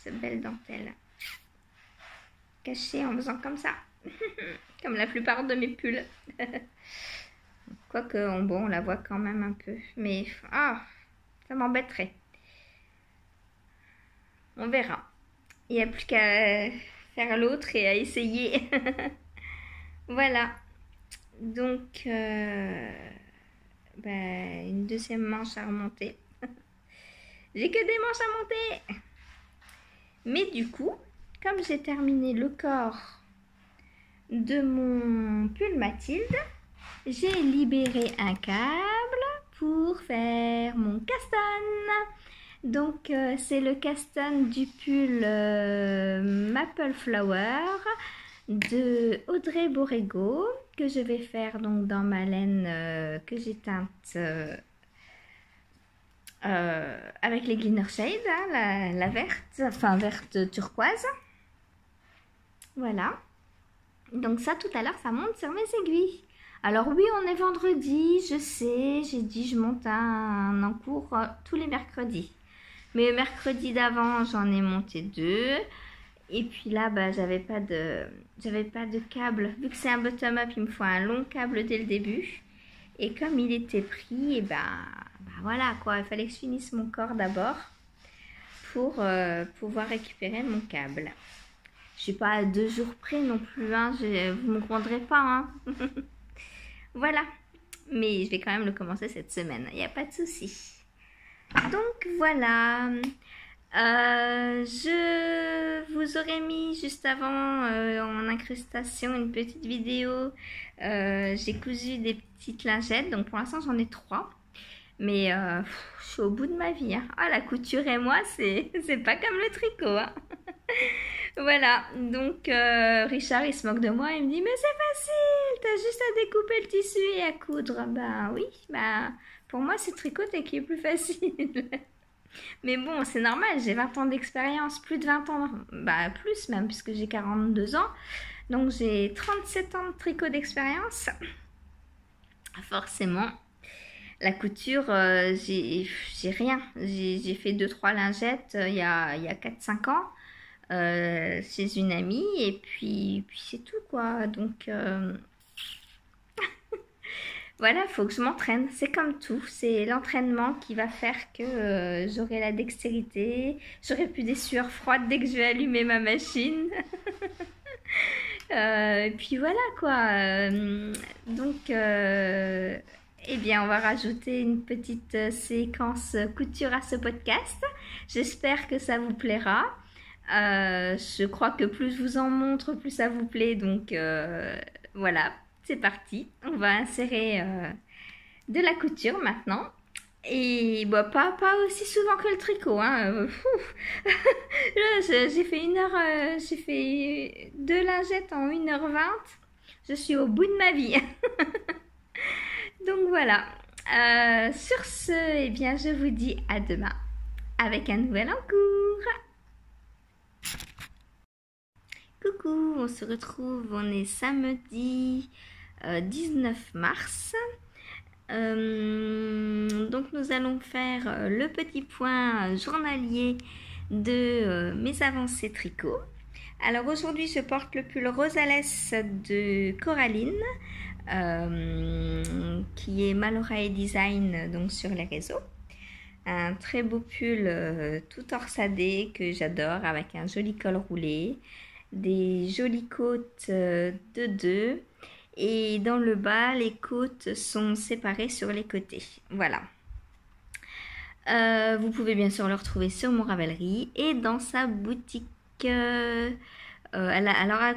belle dentelle. Cacher en faisant comme ça. Comme la plupart de mes pulls. Quoique, bon, on la voit quand même un peu. Mais, ça m'embêterait. On verra. Il n'y a plus qu'à faire l'autre et à essayer. Voilà. Donc, une deuxième manche à remonter. J'ai que des manches à monter. Mais du coup, comme j'ai terminé le corps de mon pull Mathilde, j'ai libéré un câble pour faire mon castan. Donc c'est le castan du pull Maple Flower de Audrey Borrego que je vais faire donc dans ma laine que j'ai teinte avec les Glitter Shade, hein, la verte, enfin verte turquoise. Voilà. Donc ça tout à l'heure ça monte sur mes aiguilles. Alors oui, on est vendredi, je sais, j'ai dit je monte un cours tous les mercredis. Mais le mercredi d'avant, j'en ai monté 2. Et puis là, j'avais pas de câble. Vu que c'est un bottom-up, il me faut un long câble dès le début. Et comme il était pris, et voilà quoi, il fallait que je finisse mon corps d'abord pour pouvoir récupérer mon câble. Je suis pas à 2 jours près non plus, hein, vous me comprendrez pas, hein. Voilà, mais je vais quand même le commencer cette semaine, il n'y a pas de souci. Donc voilà, je vous aurais mis juste avant en incrustation une petite vidéo. J'ai cousu des petites lingettes, donc pour l'instant j'en ai 3. Mais je suis au bout de ma vie, hein. La couture et moi, c'est pas comme le tricot, hein. Voilà, donc Richard il se moque de moi, il me dit mais c'est facile, t'as juste à découper le tissu et à coudre. Oui, pour moi c'est tricoter qui est plus facile. Mais bon, c'est normal, j'ai 20 ans d'expérience, plus de 20 ans, plus même puisque j'ai 42 ans. Donc j'ai 37 ans de tricot d'expérience. Forcément, la couture, j'ai rien. J'ai fait 2-3 lingettes il y a 4-5 ans. Chez une amie et puis c'est tout quoi, donc voilà, faut que je m'entraîne, c'est comme tout, c'est l'entraînement qui va faire que j'aurai la dextérité, j'aurai plus des sueurs froides dès que je vais allumer ma machine. Et puis voilà quoi, donc eh bien on va rajouter une petite séquence couture à ce podcast, j'espère que ça vous plaira. Je crois que plus je vous en montre, plus ça vous plaît. Donc voilà, c'est parti. On va insérer de la couture maintenant. Et bah, pas aussi souvent que le tricot. Hein. J'ai fait j'ai fait 2 lingettes en 1h20. Je suis au bout de ma vie. Donc voilà. Sur ce, eh bien, je vous dis à demain avec un nouvel en cours. Coucou, on se retrouve, on est samedi 19 mars. Donc nous allons faire le petit point journalier de mes avancées tricot. Alors aujourd'hui je porte le pull Rosales de Coraline qui est Malorae Design donc sur les réseaux. Un très beau pull tout torsadé que j'adore avec un joli col roulé, des jolies côtes de 2 et dans le bas les côtes sont séparées sur les côtés. Voilà. Vous pouvez bien sûr le retrouver sur mon Ravelry et dans sa boutique. Malorae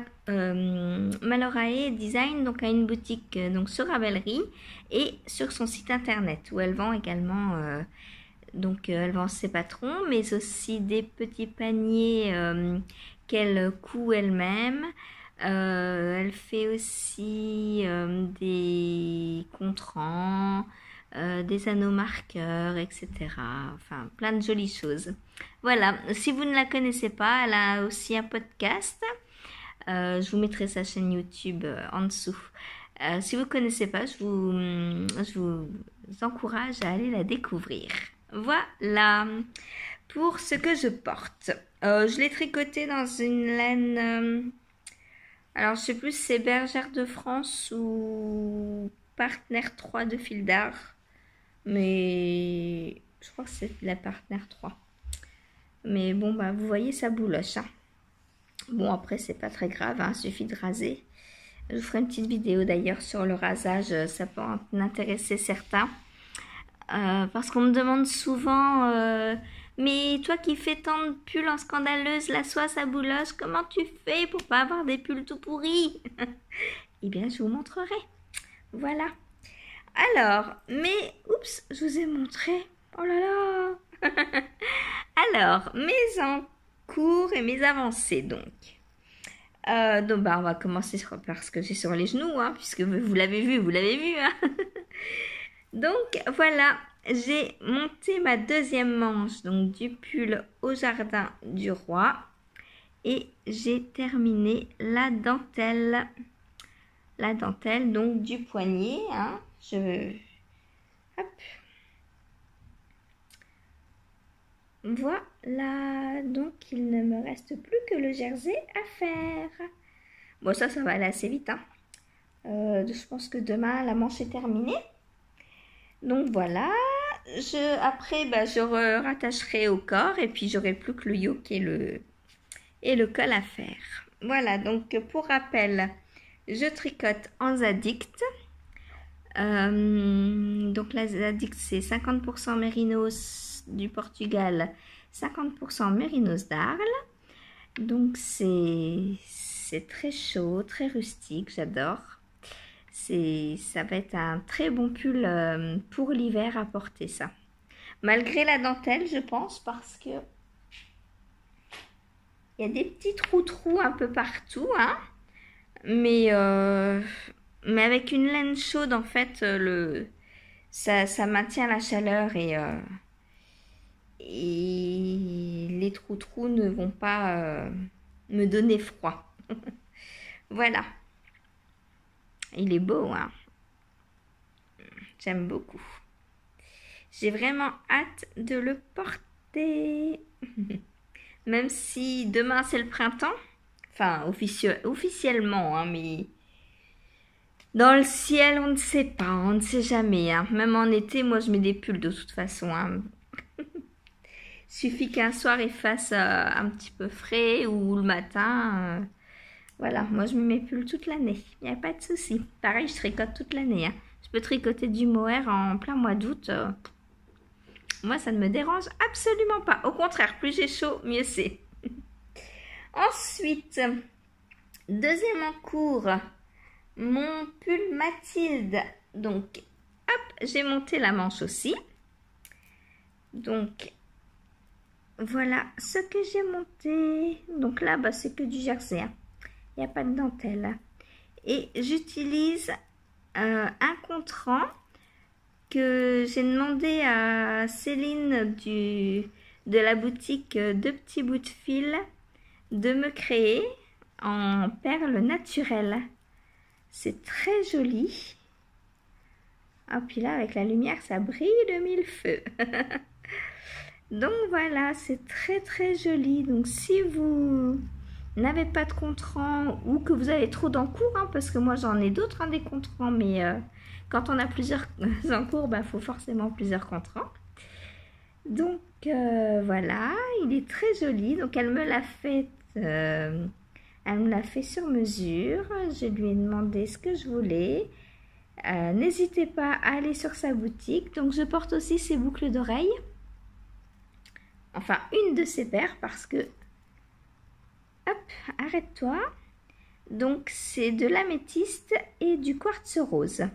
Design donc a une boutique donc sur Ravelry et sur son site internet où elle vend également elle vend ses patrons mais aussi des petits paniers qu'elle coud elle-même. Elle fait aussi des contrants, des anneaux marqueurs, etc. Enfin, plein de jolies choses. Voilà, si vous ne la connaissez pas, elle a aussi un podcast. Je vous mettrai sa chaîne YouTube en dessous. Si vous ne connaissez pas, je vous encourage à aller la découvrir. Voilà pour ce que je porte. Je l'ai tricoté dans une laine... alors, je sais plus si c'est Bergère de France ou Partenaire 3 de Fil d'Art. Mais je crois que c'est la Partenaire 3. Mais bon, bah, vous voyez, ça bouloche. Hein. Bon, après, c'est pas très grave. Hein, suffit de raser. Je vous ferai une petite vidéo d'ailleurs sur le rasage. Ça peut en intéresser certains. Parce qu'on me demande souvent... mais toi qui fais tant de pulls en scandaleuse, la soie ça bouloche, comment tu fais pour pas avoir des pulls tout pourris? Eh bien, je vous montrerai. Voilà. Alors, oups, je vous ai montré. Oh là là. Alors, mes encours et mes avancées donc. Donc, bah, on va commencer par ce que j'ai sur les genoux, hein, puisque vous l'avez vu, hein. Donc, voilà. J'ai monté ma deuxième manche donc du pull au jardin du roi et j'ai terminé la dentelle donc du poignet. Hein. Hop. Voilà, donc il ne me reste plus que le jersey à faire. Bon, ça va aller assez vite. Hein. Je pense que demain la manche est terminée. Donc voilà. Après, je rattacherai au corps et puis j'aurai plus que le yoke et le col à faire. Voilà, donc pour rappel, je tricote en Zadicte. Donc la Zadicte, c'est 50% mérinos du Portugal, 50% mérinos d'Arles. Donc c'est très chaud, très rustique, j'adore. Ça va être un très bon pull pour l'hiver à porter ça. Malgré la dentelle, je pense, parce que il y a des petits trous un peu partout, hein. Mais avec une laine chaude, en fait, ça maintient la chaleur et les trous ne vont pas me donner froid. Voilà. Il est beau, hein. J'aime beaucoup. J'ai vraiment hâte de le porter. Même si demain c'est le printemps. Enfin, officiellement, hein, mais dans le ciel, on ne sait pas, on ne sait jamais. Hein. Même en été, moi je mets des pulls de toute façon. Hein. Suffit qu'un soir il fasse un petit peu frais ou le matin... Voilà, moi je me mets pull toute l'année, il n'y a pas de souci. Pareil, je tricote toute l'année. Hein. Je peux tricoter du mohair en plein mois d'août. Moi, ça ne me dérange absolument pas. Au contraire, plus j'ai chaud, mieux c'est. Ensuite, deuxième en cours, mon pull Mathilde. Donc, hop, j'ai monté la manche aussi. Donc, voilà ce que j'ai monté. Donc là, bah, c'est que du jersey. Hein. Il n'y a pas de dentelle. Et j'utilise un contrant que j'ai demandé à Céline de la boutique Deux petits bouts de fil de me créer en perles naturelles. C'est très joli. Ah, puis là, avec la lumière, ça brille de mille feux. Donc voilà, c'est très très joli. Donc si vous n'avez pas de contrant ou que vous avez trop d'encours, hein, parce que moi j'en ai d'autres, hein, des contrans, mais quand on a plusieurs encours, bah, faut forcément plusieurs contrans. Donc voilà, il est très joli. Donc elle me l'a fait, sur mesure. Je lui ai demandé ce que je voulais. N'hésitez pas à aller sur sa boutique. Donc je porte aussi ses boucles d'oreilles. Enfin, une de ses paires parce que... Hop, arrête-toi. Donc, c'est de l'améthyste et du quartz rose.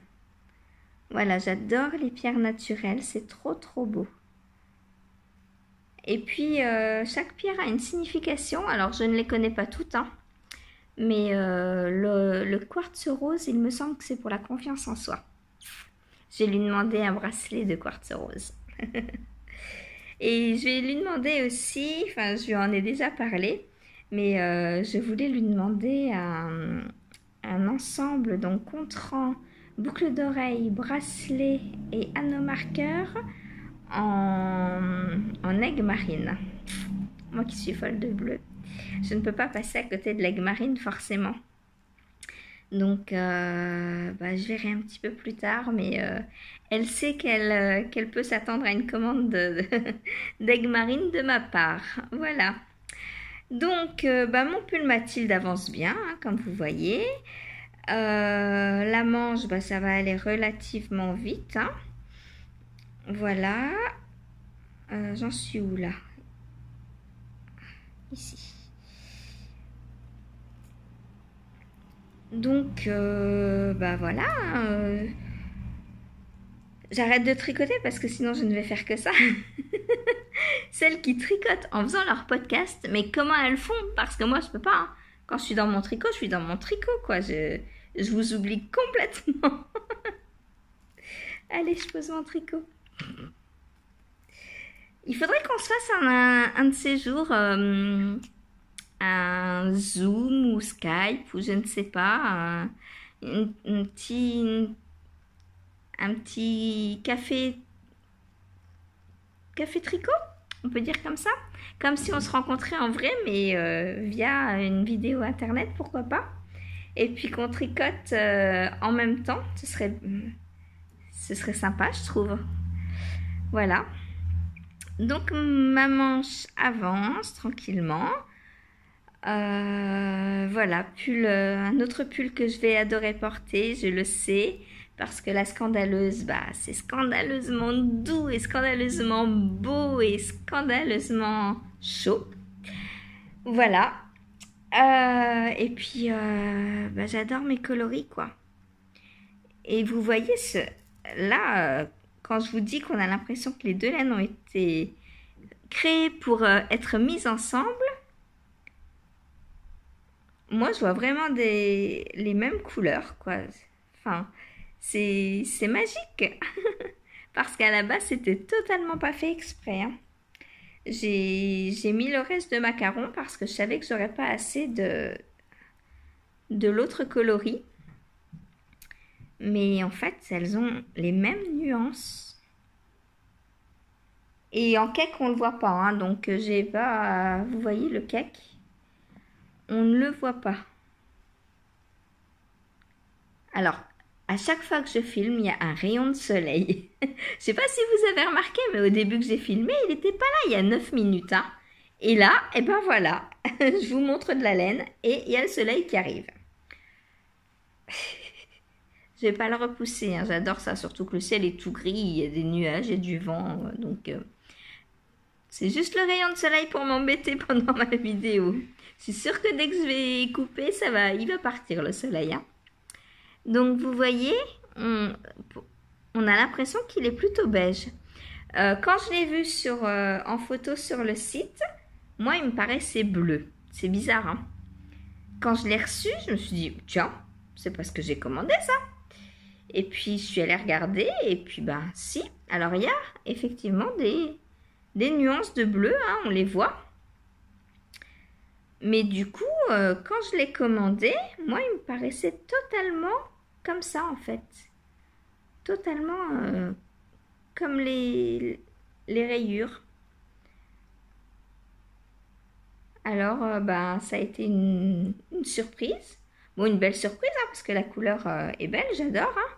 Voilà, j'adore les pierres naturelles. C'est trop, trop beau. Et puis, chaque pierre a une signification. Alors, je ne les connais pas toutes, hein. Mais le quartz rose, il me semble que c'est pour la confiance en soi. J'ai lui demandé un bracelet de quartz rose. Et je vais lui demander aussi, enfin je lui en ai déjà parlé, mais je voulais lui demander un ensemble, donc contrant, boucle d'oreille, bracelet et anneau marqueur en aigue marine. Moi qui suis folle de bleu, je ne peux pas passer à côté de l'aigue marine forcément. Donc, bah, je verrai un petit peu plus tard, mais elle sait qu'elle peut s'attendre à une commande d'aigue marine de ma part. Voilà. Donc, bah, mon pull Mathilde avance bien, hein, comme vous voyez. La manche, bah, ça va aller relativement vite. Hein. Voilà. J'en suis où là? Ici. Donc, bah voilà, j'arrête de tricoter parce que sinon je ne vais faire que ça. Celles qui tricotent en faisant leur podcast, mais comment elles font? Parce que moi je peux pas. Hein. Quand je suis dans mon tricot, je suis dans mon tricot, quoi. Je vous oublie complètement. Allez, je pose mon tricot. Il faudrait qu'on se fasse un de ces jours... un Zoom ou Skype ou je ne sais pas, un petit café tricot, on peut dire comme ça, comme si on se rencontrait en vrai, mais via une vidéo internet, pourquoi pas, et puis qu'on tricote en même temps, ce serait sympa, je trouve. Voilà. Donc ma manche avance tranquillement. Voilà, un autre pull que je vais adorer porter, je le sais, parce que la scandaleuse, bah, c'est scandaleusement doux et scandaleusement beau et scandaleusement chaud. Voilà. Et puis, bah, j'adore mes coloris, quoi. Et vous voyez, là, quand je vous dis qu'on a l'impression que les deux laines ont été créées pour être mises ensemble, moi, je vois vraiment les mêmes couleurs, quoi. Enfin, c'est magique. Parce qu'à la base, c'était totalement pas fait exprès. Hein. J'ai mis le reste de macarons parce que je savais que j'aurais pas assez de l'autre coloris. Mais en fait, elles ont les mêmes nuances. Et en cake, on le voit pas. Hein, donc, j'ai pas... Vous voyez le cake? On ne le voit pas. Alors, à chaque fois que je filme, il y a un rayon de soleil. Je sais pas si vous avez remarqué, mais au début que j'ai filmé, il n'était pas là il y a 9 minutes. Hein. Et là, et ben voilà, je vous montre de la laine et il y a le soleil qui arrive. Je vais pas le repousser, hein. J'adore ça, surtout que le ciel est tout gris, il y a des nuages et du vent, donc C'est juste le rayon de soleil pour m'embêter pendant ma vidéo. C'est sûr que dès que je vais couper, il va partir le soleil. Hein. Donc vous voyez, on a l'impression qu'il est plutôt beige. Quand je l'ai vu en photo sur le site, moi il me paraissait bleu. C'est bizarre. Hein. Quand je l'ai reçu, je me suis dit, tiens, c'est pas ce que j'ai commandé ça. Et puis je suis allée regarder et puis ben si. Alors il y a effectivement des nuances de bleu, hein, on les voit. Mais du coup, quand je l'ai commandé, moi, il me paraissait totalement comme ça, en fait. Totalement comme les rayures. Alors, ben, ça a été une surprise. Bon, une belle surprise, hein, parce que la couleur est belle, j'adore. Hein.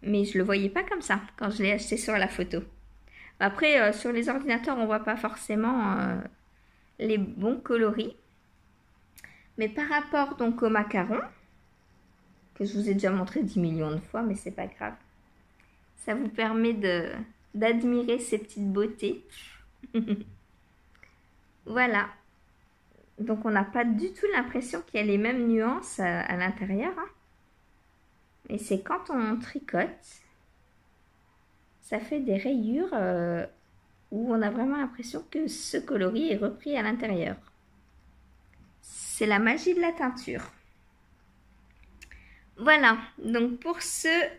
Mais je ne le voyais pas comme ça quand je l'ai acheté sur la photo. Après, sur les ordinateurs, on ne voit pas forcément les bons coloris. Mais par rapport donc au macaron, que je vous ai déjà montré 10 millions de fois, mais c'est pas grave. Ça vous permet d'admirer ces petites beautés. Voilà. Donc on n'a pas du tout l'impression qu'il y a les mêmes nuances à l'intérieur. Hein. Et c'est quand on tricote, ça fait des rayures où on a vraiment l'impression que ce coloris est repris à l'intérieur. C'est la magie de la teinture. Voilà, donc pour ce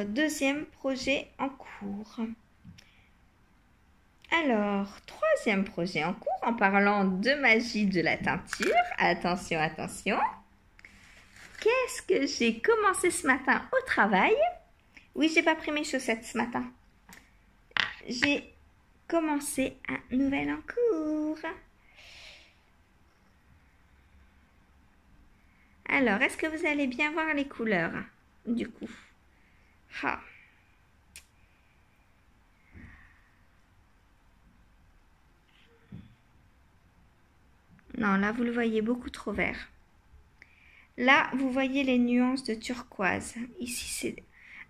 deuxième projet en cours. Alors, troisième projet en cours, en parlant de magie de la teinture. Attention, attention. Qu'est-ce que j'ai commencé ce matin au travail? Oui, j'ai pas pris mes chaussettes ce matin. J'ai commencé un nouvel en cours. Alors, est-ce que vous allez bien voir les couleurs, du coup? Ah. Non, là, vous le voyez beaucoup trop vert. Là, vous voyez les nuances de turquoise. Ici, c'est...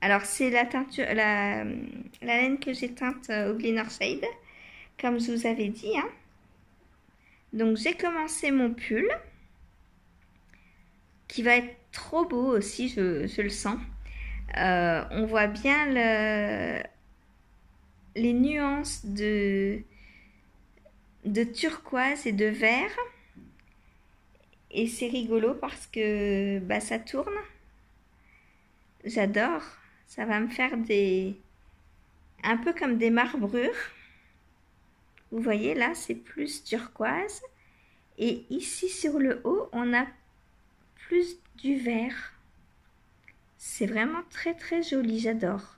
Alors, c'est la teinture, la laine que j'ai teinte au Glitter Shade, comme je vous avais dit. Hein. Donc, j'ai commencé mon pull, qui va être trop beau aussi, je le sens. On voit bien les nuances de turquoise et de vert. Et c'est rigolo parce que bah, ça tourne. J'adore. Ça va me faire un peu comme des marbrures. Vous voyez là, c'est plus turquoise. Et ici sur le haut, on a plus du vert. C'est vraiment très très joli, j'adore.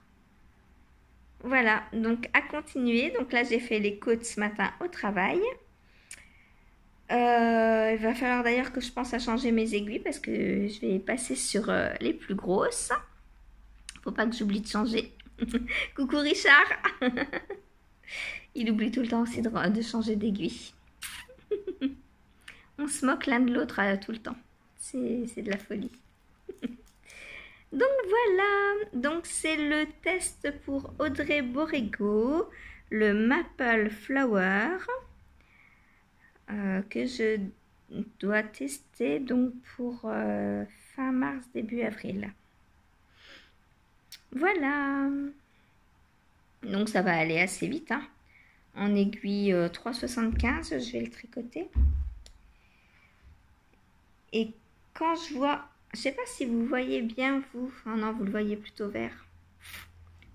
Voilà, donc à continuer. Donc là, j'ai fait les côtes ce matin au travail. Il va falloir d'ailleurs que je pense à changer mes aiguilles parce que je vais passer sur les plus grosses. Faut pas que j'oublie de changer. Coucou Richard. Il oublie tout le temps aussi de changer d'aiguille. On se moque l'un de l'autre tout le temps. C'est de la folie. Donc voilà, donc c'est le test pour Audrey Borrego, le Maple Flower, que je dois tester donc pour fin mars, début avril. Voilà, donc ça va aller assez vite, hein. En aiguille 3,75, je vais le tricoter. Et quand je vois... Je sais pas si vous voyez bien, vous. Oh non, vous le voyez plutôt vert.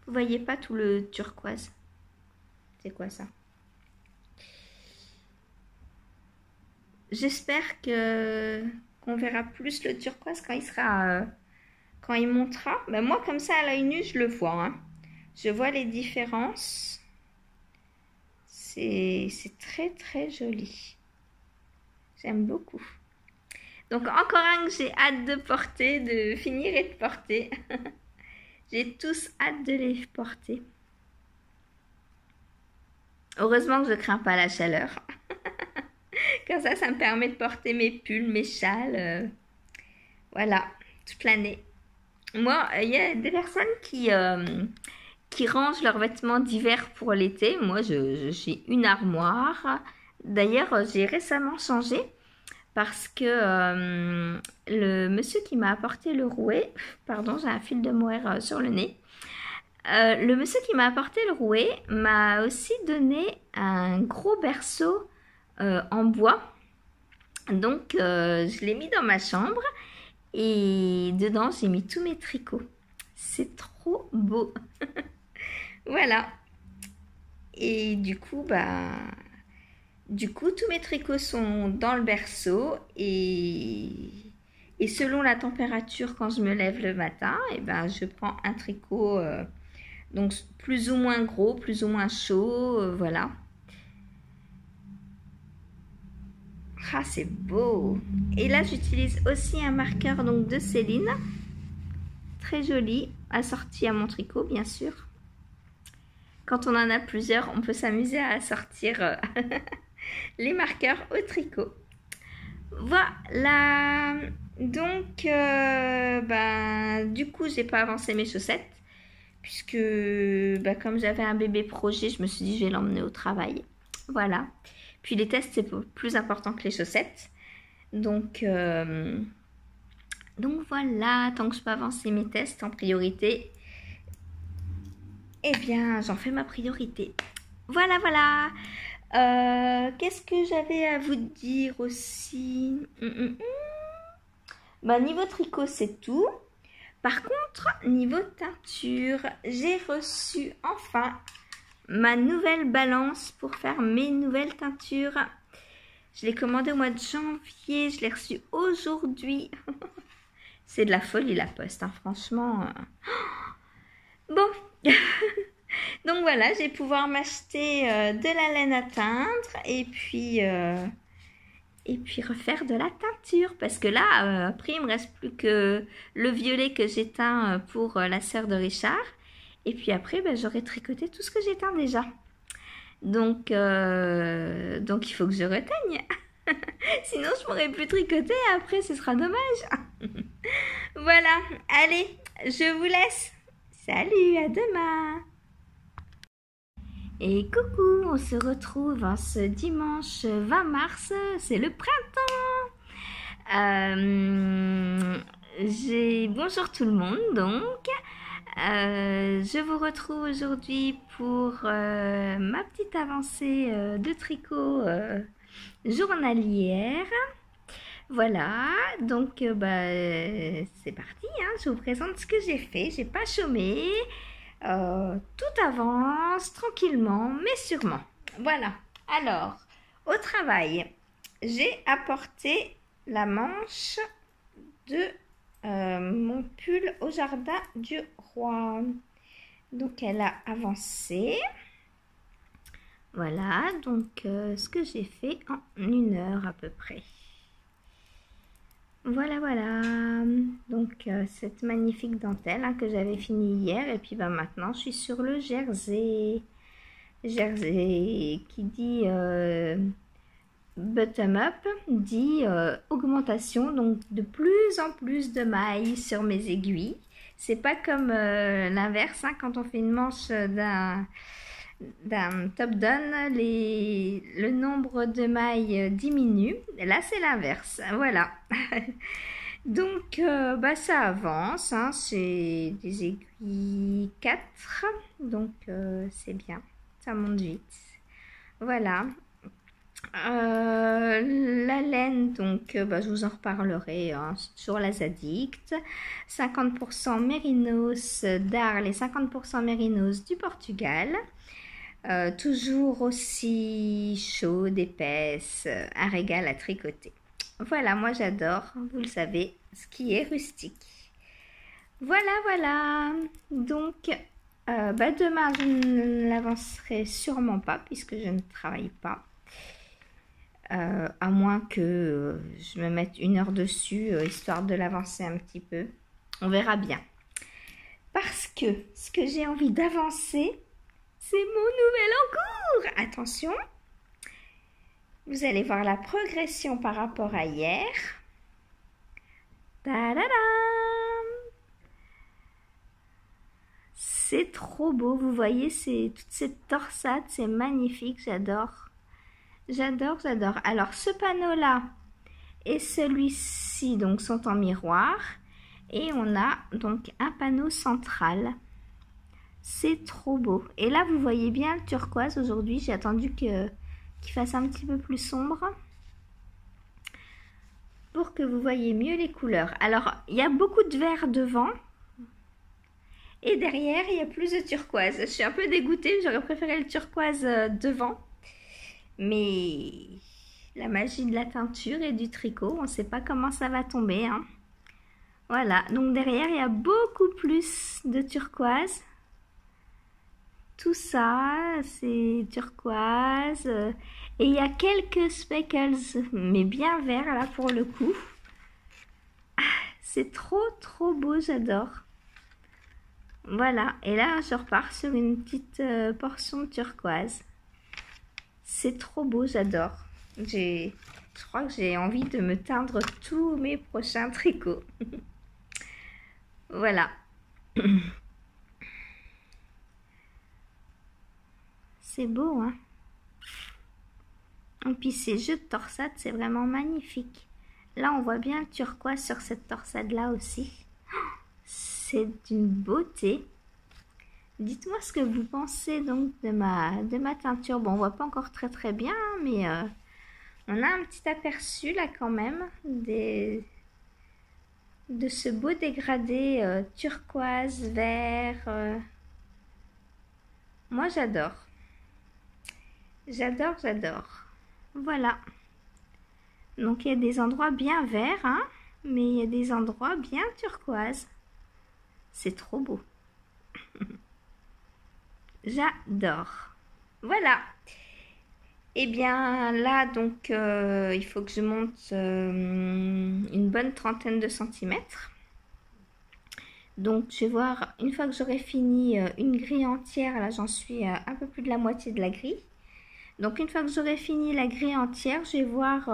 Vous voyez pas tout le turquoise. C'est quoi ça? J'espère qu'on verra plus le turquoise quand il sera... quand il montera. Ben moi, comme ça, à l'œil nu, je le vois. Hein. Je vois les différences. C'est très, très joli. J'aime beaucoup. Donc encore un que j'ai hâte de porter, de finir et de porter. J'ai tous hâte de les porter. Heureusement que je crains pas la chaleur. Comme ça me permet de porter mes pulls, mes châles. Voilà, toute l'année. Moi, il y a des personnes qui qui rangent leurs vêtements d'hiver pour l'été. Moi, j'ai une armoire. D'ailleurs, j'ai récemment changé parce que le monsieur qui m'a apporté le rouet, pardon, j'ai un fil de mohair sur le nez. Le monsieur qui m'a apporté le rouet m'a aussi donné un gros berceau en bois. Donc, je l'ai mis dans ma chambre et dedans, j'ai mis tous mes tricots. C'est trop beau. Voilà. Et du coup, tous mes tricots sont dans le berceau et selon la température quand je me lève le matin, je prends un tricot donc plus ou moins gros, plus ou moins chaud, voilà. Ah, c'est beau. Et là, j'utilise aussi un marqueur donc de Céline, très joli, assorti à mon tricot, bien sûr. Quand on en a plusieurs, on peut s'amuser à assortir les marqueurs au tricot. Voilà. Donc, du coup, j'ai pas avancé mes chaussettes puisque, comme j'avais un bébé projet, je me suis dit je vais l'emmener au travail. Voilà. Puis les tests, c'est plus important que les chaussettes. Donc voilà, tant que je peux avancer mes tests en priorité, j'en fais ma priorité. Voilà. Qu'est-ce que j'avais à vous dire aussi? Niveau tricot, c'est tout. Par contre, niveau teinture, j'ai reçu enfin ma nouvelle balance pour faire mes nouvelles teintures. Je l'ai commandée au mois de janvier, je l'ai reçue aujourd'hui. C'est de la folie la poste, hein, franchement. Bon, donc voilà, je vais pouvoir m'acheter de la laine à teindre et puis refaire de la teinture. Parce que là, après, il me reste plus que le violet que j'ai teint pour la sœur de Richard. Et puis après, j'aurai tricoté tout ce que j'ai teint déjà. Donc il faut que je reteigne. Sinon, je pourrai plus tricoter. Après, ce sera dommage. Voilà. Allez, je vous laisse. Salut, à demain. Et coucou, on se retrouve ce dimanche 20 mars. C'est le printemps. Bonjour tout le monde, donc. Je vous retrouve aujourd'hui pour ma petite avancée de tricot journalière. Voilà, donc c'est parti, hein, je vous présente ce que j'ai fait. J'ai pas chômé, tout avance tranquillement mais sûrement. Voilà, alors au travail, j'ai apporté la manche de mon pull au jardin du roi. Donc elle a avancé. Voilà, donc ce que j'ai fait en 1 heure à peu près. Voilà. Donc cette magnifique dentelle hein, que j'avais fini hier. Et puis maintenant je suis sur le jersey. Jersey qui dit bottom up, dit augmentation, donc de plus en plus de mailles sur mes aiguilles. C'est pas comme l'inverse, hein, quand on fait une manche d'un top down, le nombre de mailles diminue. Là, c'est l'inverse. Voilà. Donc, ça avance. Hein, c'est des aiguilles 4. Donc, c'est bien. Ça monte vite. Voilà. La laine, donc je vous en reparlerai hein, sur la Zadicte. 50% mérinos d'Arles et 50% mérinos du Portugal. Toujours aussi chaude, épaisse, un régal à tricoter. Voilà, moi j'adore, vous le savez, ce qui est rustique. Voilà. Donc, demain je ne l'avancerai sûrement pas puisque je ne travaille pas. À moins que je me mette 1 heure dessus, histoire de l'avancer un petit peu. On verra bien. Parce que ce que j'ai envie d'avancer, c'est mon nouvel encours. Attention, vous allez voir la progression par rapport à hier. Ta-da-da! C'est trop beau, vous voyez, c'est toute cette torsade, c'est magnifique, j'adore. J'adore, j'adore. Alors ce panneau-là et celui-ci donc sont en miroir et on a donc un panneau central. C'est trop beau. Et là vous voyez bien le turquoise aujourd'hui, j'ai attendu qu'il fasse un petit peu plus sombre pour que vous voyez mieux les couleurs. Alors il y a beaucoup de vert devant. Et derrière, il y a plus de turquoise. Je suis un peu dégoûtée, j'aurais préféré le turquoise devant. Mais la magie de la teinture et du tricot, on ne sait pas comment ça va tomber, hein. Voilà, donc derrière, il y a beaucoup plus de turquoise. Tout ça, c'est turquoise. Et il y a quelques speckles, mais bien verts là pour le coup. Ah, c'est trop beau, j'adore. Voilà, et là je repars sur une petite portion de turquoise. C'est trop beau, j'adore. Je crois que j'ai envie de me teindre tous mes prochains tricots. Voilà. C'est beau, hein? Et puis ces jeux de torsade, c'est vraiment magnifique. Là, on voit bien le turquoise sur cette torsade-là aussi. C'est d'une beauté. Dites-moi ce que vous pensez donc de ma teinture. Bon, on voit pas encore très bien, mais on a un petit aperçu là quand même de ce beau dégradé turquoise, vert. Moi, j'adore. J'adore. Voilà. Donc, il y a des endroits bien verts, hein, mais il y a des endroits bien turquoise. C'est trop beau. J'adore. Voilà. Et bien là, donc, il faut que je monte une bonne trentaine de centimètres. Donc, je vais voir, une fois que j'aurai fini une grille entière, là, j'en suis à un peu plus de la moitié de la grille. Donc, une fois que j'aurai fini la grille entière, je vais voir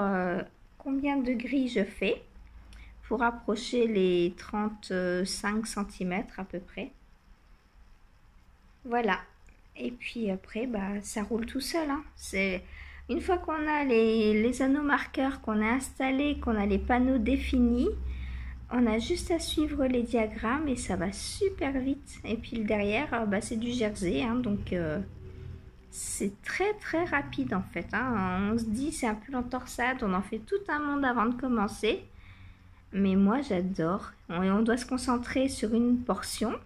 combien de grilles je fais pour approcher les 35 centimètres à peu près. Voilà. Et puis après, bah, ça roule tout seul, hein. Une fois qu'on a les anneaux marqueurs, qu'on a installés, qu'on a les panneaux définis, on a juste à suivre les diagrammes et ça va super vite. Et puis le derrière, bah, c'est du jersey, hein, donc c'est très rapide en fait, hein. On se dit c'est un pull en torsade, on en fait tout un monde avant de commencer. Mais moi j'adore. On doit se concentrer sur une portion.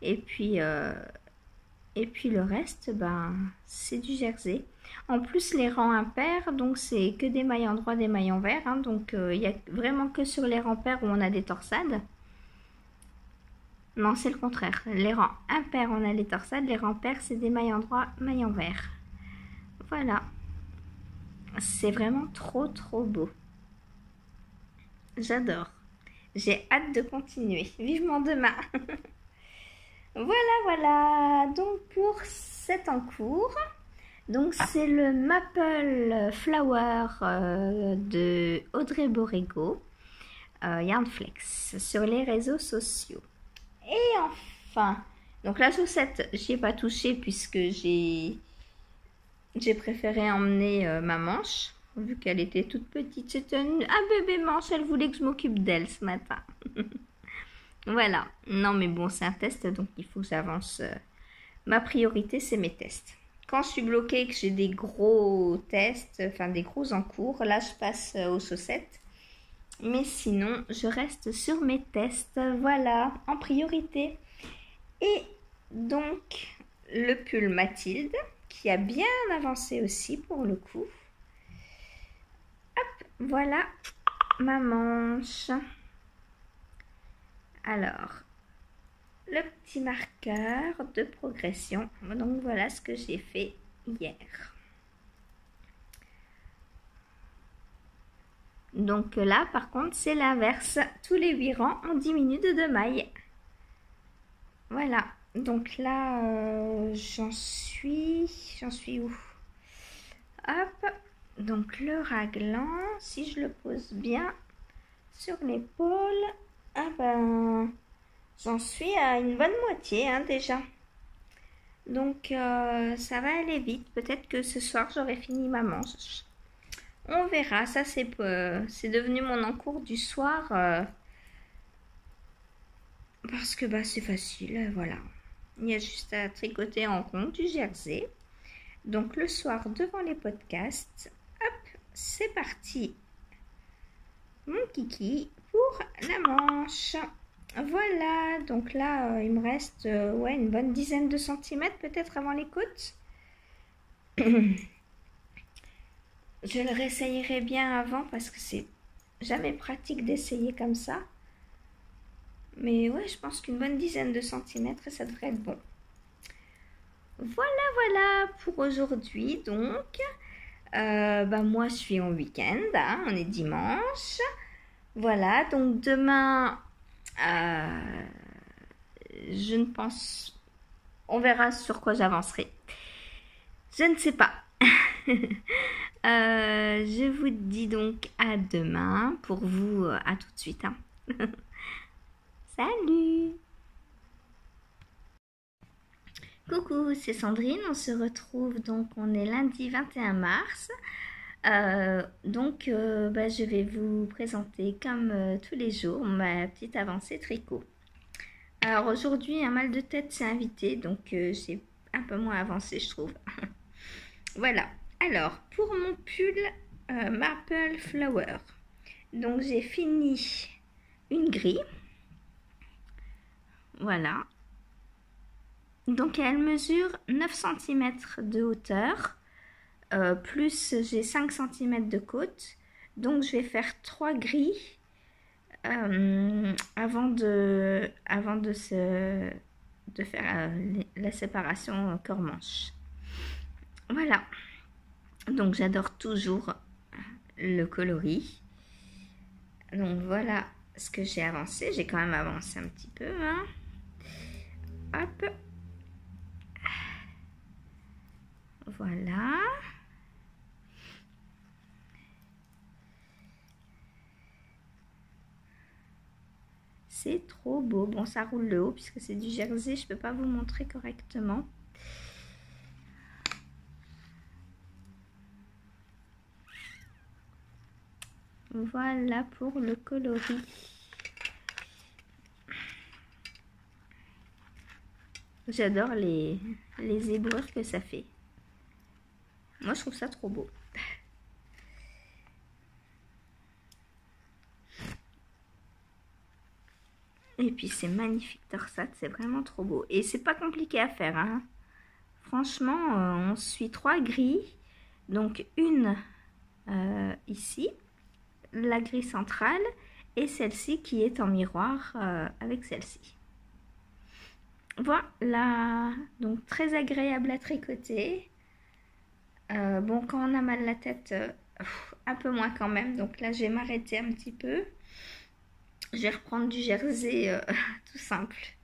Et puis le reste, ben, c'est du jersey. En plus, les rangs impairs, donc c'est que des mailles en droit, des mailles en vert. Hein, donc, il n'y a vraiment que sur les rangs pairs où on a des torsades. Non, c'est le contraire. Les rangs impairs, on a les torsades. Les rangs pairs, c'est des mailles en droit, mailles en vert. Voilà. C'est vraiment trop beau. J'adore. J'ai hâte de continuer. Vivement demain. Voilà. Donc pour cet en cours, donc c'est le Maple Flower de Audrey Borrego, Yarnflex, sur les réseaux sociaux. Et enfin, donc la chaussette, j'y ai pas touché puisque j'ai préféré emmener ma manche, vu qu'elle était toute petite. C'était un bébé manche, elle voulait que je m'occupe d'elle ce matin. Voilà. Non, mais bon, c'est un test, donc il faut que j'avance. Ma priorité, c'est mes tests. Quand je suis bloquée et que j'ai des gros tests, enfin des gros en cours, là, je passe aux chaussettes. Mais sinon, je reste sur mes tests. Voilà, en priorité. Et donc, le pull Mathilde, qui a bien avancé aussi pour le coup. Hop, voilà ma manche. Alors, le petit marqueur de progression. Donc, voilà ce que j'ai fait hier. Donc là, par contre, c'est l'inverse. Tous les 8 rangs, on diminue de 2 mailles. Voilà. Donc là, j'en suis où? Hop. Donc le raglan, si je le pose bien sur l'épaule, ah ben, J'en suis à une bonne moitié hein, déjà. Donc ça va aller vite. Peut-être que ce soir j'aurai fini ma manche. On verra. Ça c'est devenu mon encours du soir parce que bah, c'est facile. Voilà. Il y a juste à tricoter en rond du jersey. Donc le soir devant les podcasts. Hop, c'est parti. Mon kiki pour la manche. Voilà, donc là, il me reste ouais, une bonne dizaine de centimètres peut-être avant les côtes. Je le réessayerai bien avant parce que c'est jamais pratique d'essayer comme ça. Mais ouais, je pense qu'une bonne dizaine de centimètres, ça devrait être bon. Voilà pour aujourd'hui. Donc, bah, moi, je suis en week-end. Hein, on est dimanche. Voilà, donc demain... je ne pense... On verra sur quoi j'avancerai. Je ne sais pas. Je vous dis donc à demain. Pour vous, à tout de suite. Hein. Salut! Coucou, c'est Sandrine. On se retrouve donc, on est lundi 21 mars. Bah, je vais vous présenter comme tous les jours ma petite avancée tricot. Alors aujourd'hui un mal de tête s'est invité donc j'ai un peu moins avancé je trouve. Voilà, alors pour mon pull Maple Flower, donc j'ai fini une grille. Voilà, donc elle mesure 9 cm de hauteur. Plus j'ai 5 cm de côte, donc je vais faire 3 grilles avant de faire la séparation corps-manche. Voilà, donc j'adore toujours le coloris. Donc voilà ce que j'ai avancé, j'ai quand même avancé un petit peu hein. Hop, voilà. C'est trop beau. Bon, ça roule le haut puisque c'est du jersey. Je ne peux pas vous montrer correctement. Voilà pour le coloris. J'adore les zébrures que ça fait. Moi, je trouve ça trop beau. Et puis c'est magnifique torsade, c'est vraiment trop beau. Et c'est pas compliqué à faire. Hein. Franchement, on suit 3 grilles. Donc une ici, la grille centrale et celle-ci qui est en miroir avec celle-ci. Voilà, donc très agréable à tricoter. Bon, quand on a mal la tête, un peu moins quand même. Donc là, je vais m'arrêter un petit peu. Je vais reprendre du jersey tout simple.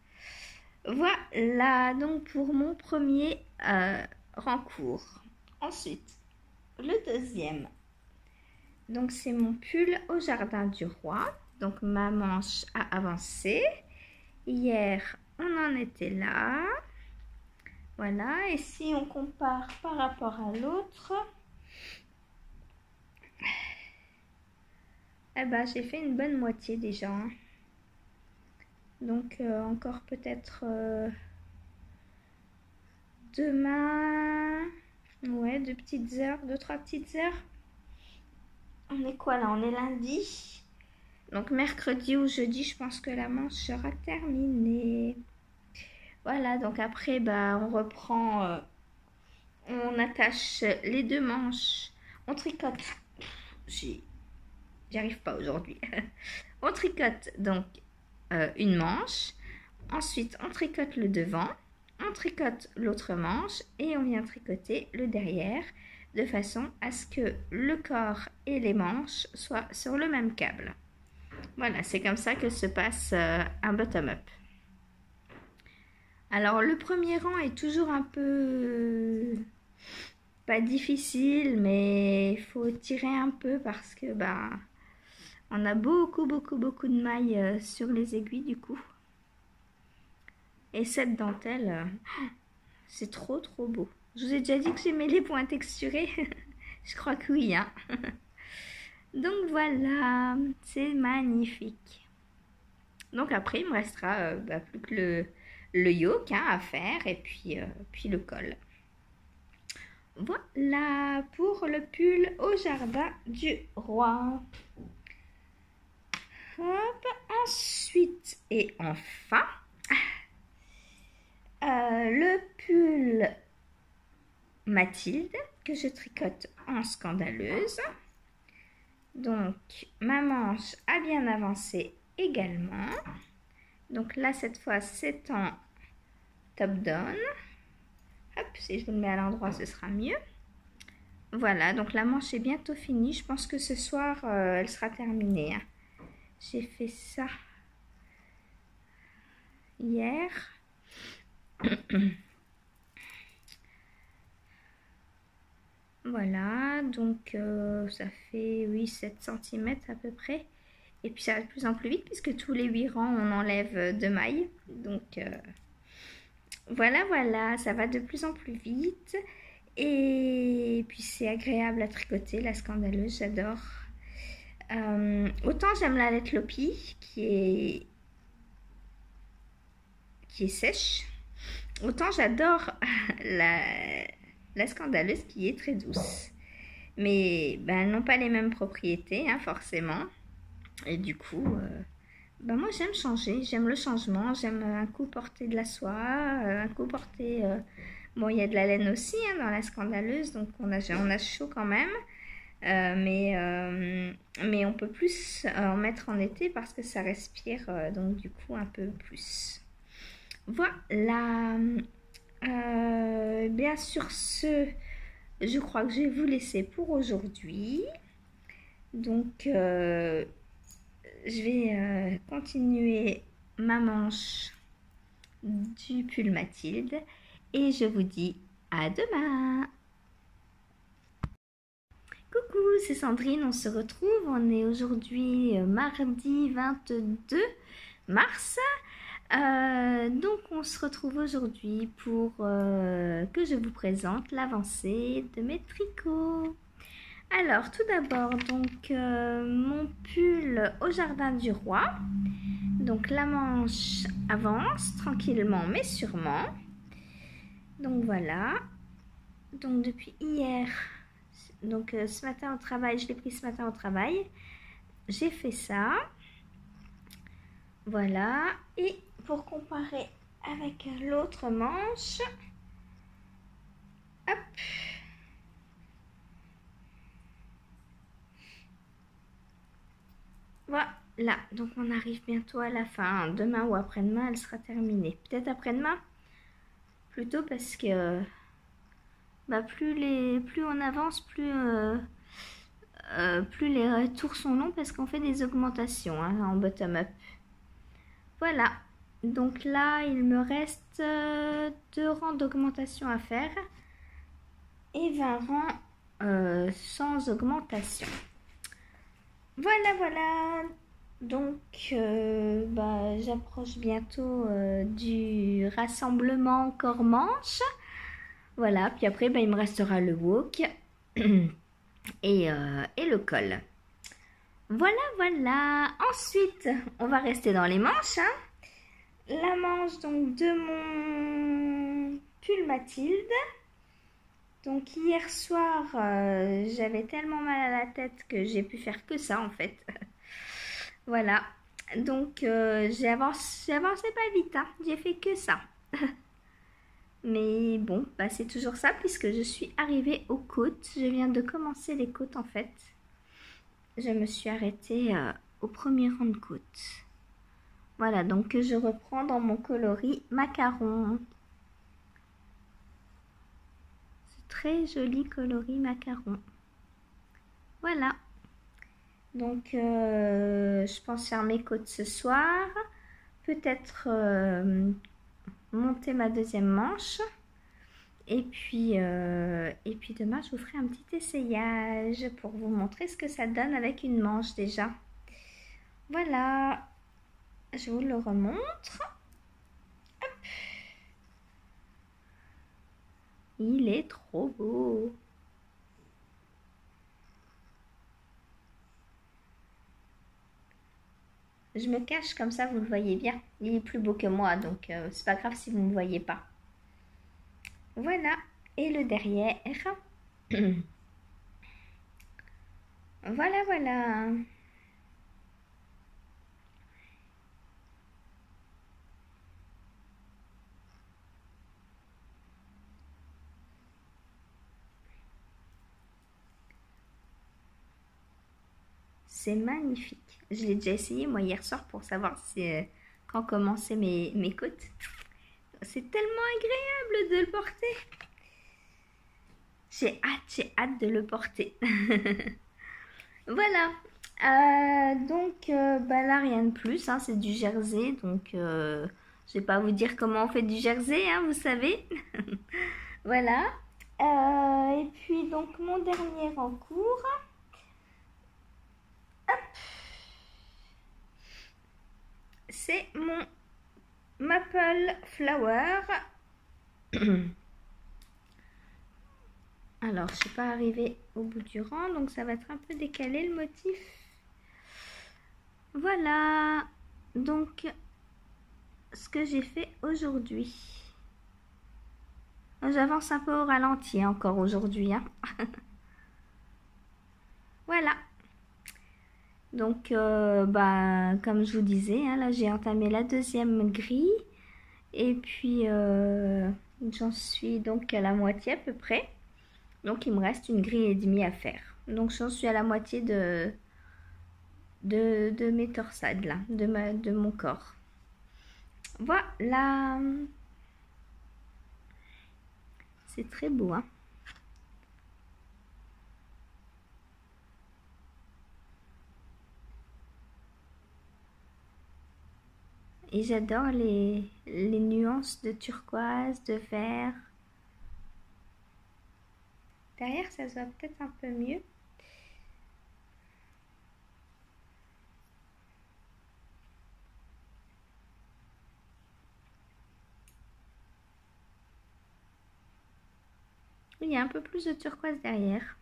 Voilà donc pour mon premier rencours. Ensuite, le deuxième. Donc c'est mon pull au jardin du roi. Donc ma manche a avancé. Hier, on en était là. Voilà. Et si on compare par rapport à l'autre, eh ben, j'ai fait une bonne moitié déjà. Donc encore peut-être demain, ouais, 2 petites heures, 2-3 petites heures. On est quoi là? On est lundi. Donc mercredi ou jeudi, je pense que la manche sera terminée. Voilà, donc après, bah, on reprend, on attache les 2 manches, on tricote. J'y arrive pas aujourd'hui. On tricote donc une manche, ensuite on tricote le devant, on tricote l'autre manche et on vient tricoter le derrière de façon à ce que le corps et les manches soient sur le même câble. Voilà, c'est comme ça que se passe un bottom-up. Alors le premier rang est toujours un peu pas difficile, mais il faut tirer un peu parce que on a beaucoup de mailles sur les aiguilles du coup. Et cette dentelle, c'est trop beau. Je vous ai déjà dit que j'aimais les points texturés. Je crois que oui, hein. Donc voilà, c'est magnifique. Donc après, il me restera plus que le yoke hein, à faire et puis le col. Voilà pour le pull au jardin du roi. Hop, ensuite et enfin, le pull Mathilde que je tricote en scandaleuse. Donc, ma manche a bien avancé également. Donc là, cette fois, c'est en top down. Hop, si je vous le mets à l'endroit, ce sera mieux. Voilà, donc la manche est bientôt finie. Je pense que ce soir, elle sera terminée. Hein. J'ai fait ça hier. Voilà, donc ça fait 7 cm à peu près. Et puis ça va de plus en plus vite puisque tous les 8 rangs, on enlève 2 mailles. Donc voilà, ça va de plus en plus vite. Et puis c'est agréable à tricoter, la scandaleuse, j'adore. Autant j'aime la Let Lopi qui est sèche. Autant j'adore la scandaleuse qui est très douce. Mais elles n'ont pas les mêmes propriétés, hein, forcément. Et du coup, moi j'aime changer, j'aime le changement. J'aime un coup porter de la soie, un coup porter... bon, il y a de la laine aussi hein, dans la scandaleuse, donc on a chaud quand même. Mais on peut plus en mettre en été parce que ça respire, donc du coup un peu plus. Voilà. Bien sur ce, je crois que je vais vous laisser pour aujourd'hui. Donc, je vais continuer ma manche du pull Mathilde et je vous dis à demain. Coucou, c'est Sandrine, on se retrouve. On est aujourd'hui mardi 22 mars. Donc on se retrouve aujourd'hui pour que je vous présente l'avancée de mes tricots. Alors tout d'abord donc mon pull au jardin du roi. Donc la manche avance tranquillement mais sûrement. Donc voilà. Donc depuis hier, donc ce matin au travail, je l'ai pris ce matin au travail. J'ai fait ça. Voilà. Et pour comparer avec l'autre manche, hop, voilà, donc on arrive bientôt à la fin. Demain ou après-demain, elle sera terminée. Peut-être après-demain, plutôt parce que plus on avance, plus les tours sont longs parce qu'on fait des augmentations hein, en bottom-up. Voilà. Donc là, il me reste 2 rangs d'augmentation à faire et 20 rangs sans augmentation. Voilà. Donc, j'approche bientôt du rassemblement corps manche. Voilà, puis après, il me restera le wok et le col. Voilà. Ensuite, on va rester dans les manches. Hein. La manche donc de mon pull Mathilde. Donc hier soir, j'avais tellement mal à la tête que j'ai pu faire que ça en fait. Voilà. Donc j'ai avancé pas vite, hein. J'ai fait que ça. Mais bon, c'est toujours ça puisque je suis arrivée aux côtes. Je viens de commencer les côtes en fait. Je me suis arrêtée au premier rang de côtes. Voilà, donc que je reprends dans mon coloris macaron. C'est très joli coloris macaron. Voilà. Donc, je pense faire mes côtes ce soir. Peut-être monter ma deuxième manche. Et puis demain, je vous ferai un petit essayage pour vous montrer ce que ça donne avec une manche déjà. Voilà. Je vous le remontre. Hop. Il est trop beau. Je me cache comme ça, vous le voyez bien. Il est plus beau que moi, donc c'est pas grave si vous ne me voyez pas. Voilà. Et le derrière. Voilà, voilà. C'est magnifique. Je l'ai déjà essayé moi hier soir pour savoir si, quand commençaient mes côtes. C'est tellement agréable de le porter. J'ai hâte de le porter. Voilà. Bah là, rien de plus. Hein, c'est du jersey. Donc, je vais pas vous dire comment on fait du jersey, hein, vous savez. Voilà. Et puis, donc, mon dernier en cours. C'est mon Maple Flower. Alors, je suis pas arrivée au bout du rang, donc ça va être un peu décalé le motif. Voilà, donc ce que j'ai fait aujourd'hui. J'avance un peu au ralenti encore aujourd'hui. Hein. Voilà. Donc, comme je vous disais, hein, là j'ai entamé la deuxième grille. Et puis, j'en suis donc à la moitié à peu près. Donc, il me reste une grille et demie à faire. Donc, j'en suis à la moitié de mes torsades, là, de mon corps. Voilà. C'est très beau, hein. Et j'adore les nuances de turquoise, de vert. Derrière, ça se voit peut-être un peu mieux. Il y a un peu plus de turquoise derrière.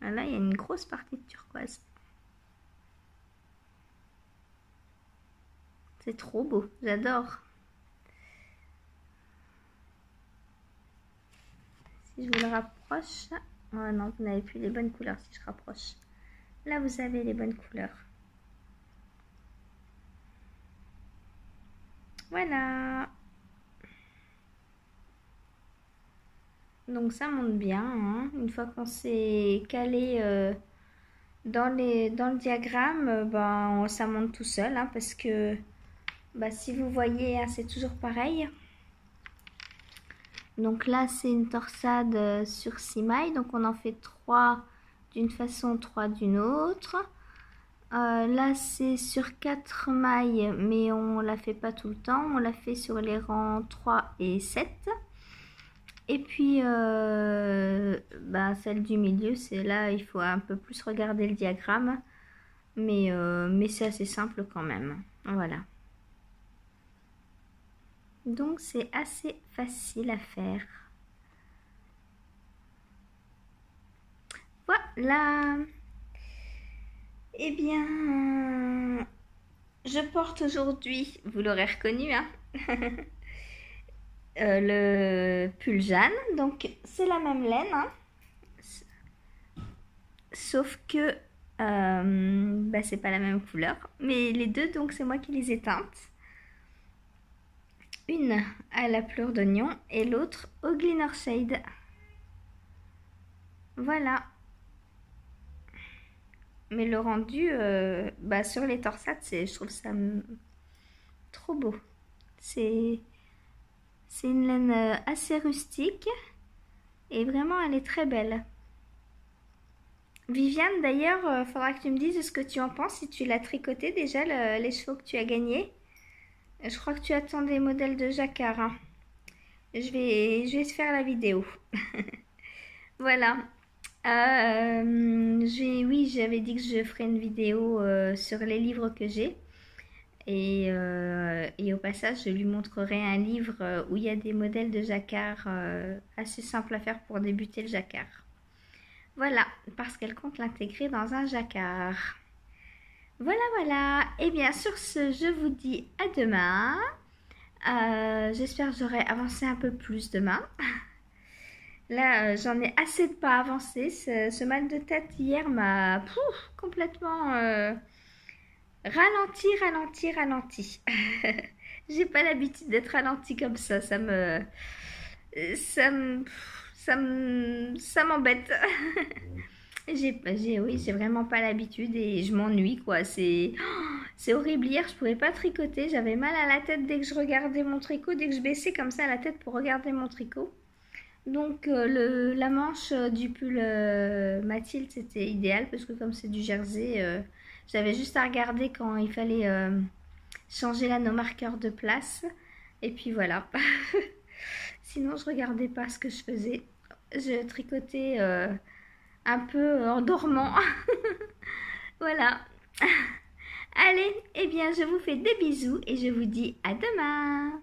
Ah là, il y a une grosse partie de turquoise. C'est trop beau, j'adore. Si je vous le rapproche... Oh non, vous n'avez plus les bonnes couleurs si je rapproche. Là, vous avez les bonnes couleurs. Voilà. Donc ça monte bien. Hein. Une fois qu'on s'est calé dans le diagramme, ça monte tout seul. Hein, parce que si vous voyez, hein, c'est toujours pareil. Donc là, c'est une torsade sur 6 mailles. Donc on en fait 3 d'une façon, 3 d'une autre. Là, c'est sur 4 mailles, mais on la fait pas tout le temps. On la fait sur les rangs 3 et 7. Et puis, celle du milieu, c'est là, il faut un peu plus regarder le diagramme. Mais c'est assez simple quand même. Voilà. Donc, c'est assez facile à faire. Voilà. Eh bien, je porte aujourd'hui, vous l'aurez reconnu, hein, le pull Jeanne. Donc, c'est la même laine, hein, sauf que c'est pas la même couleur. Mais les deux, donc, c'est moi qui les ai teintes. Une à la pleure d'oignon et l'autre au Glitter Shade. Voilà. Mais le rendu sur les torsades, je trouve ça trop beau. C'est une laine assez rustique et vraiment elle est très belle. Viviane, d'ailleurs, faudra que tu me dises ce que tu en penses, si tu l'as tricoté déjà, les chevaux que tu as gagnés. Je crois que tu attends des modèles de jacquard. Hein. Je vais te faire la vidéo. Voilà. Oui, j'avais dit que je ferais une vidéo sur les livres que j'ai. Et au passage, je lui montrerai un livre où il y a des modèles de jacquard assez simples à faire pour débuter le jacquard. Voilà, parce qu'elle compte l'intégrer dans un jacquard. Voilà, voilà. Et bien sur ce, je vous dis à demain. J'espère que j'aurai avancé un peu plus demain. Là, j'en ai assez de pas avancer. Ce mal de tête hier m'a complètement ralenti. J'ai pas l'habitude d'être ralenti comme ça. Ça me, ça m'embête. Oui, j'ai vraiment pas l'habitude et je m'ennuie quoi. C'est horrible. Hier, je pouvais pas tricoter. J'avais mal à la tête dès que je regardais mon tricot, dès que je baissais comme ça la tête pour regarder mon tricot. Donc la manche du pull Mathilde, c'était idéal parce que comme c'est du jersey, j'avais juste à regarder quand il fallait changer nos marqueurs de place. Et puis voilà. Sinon, je regardais pas ce que je faisais. Je tricotais un peu en dormant. Voilà. Allez, eh bien, je vous fais des bisous et je vous dis à demain.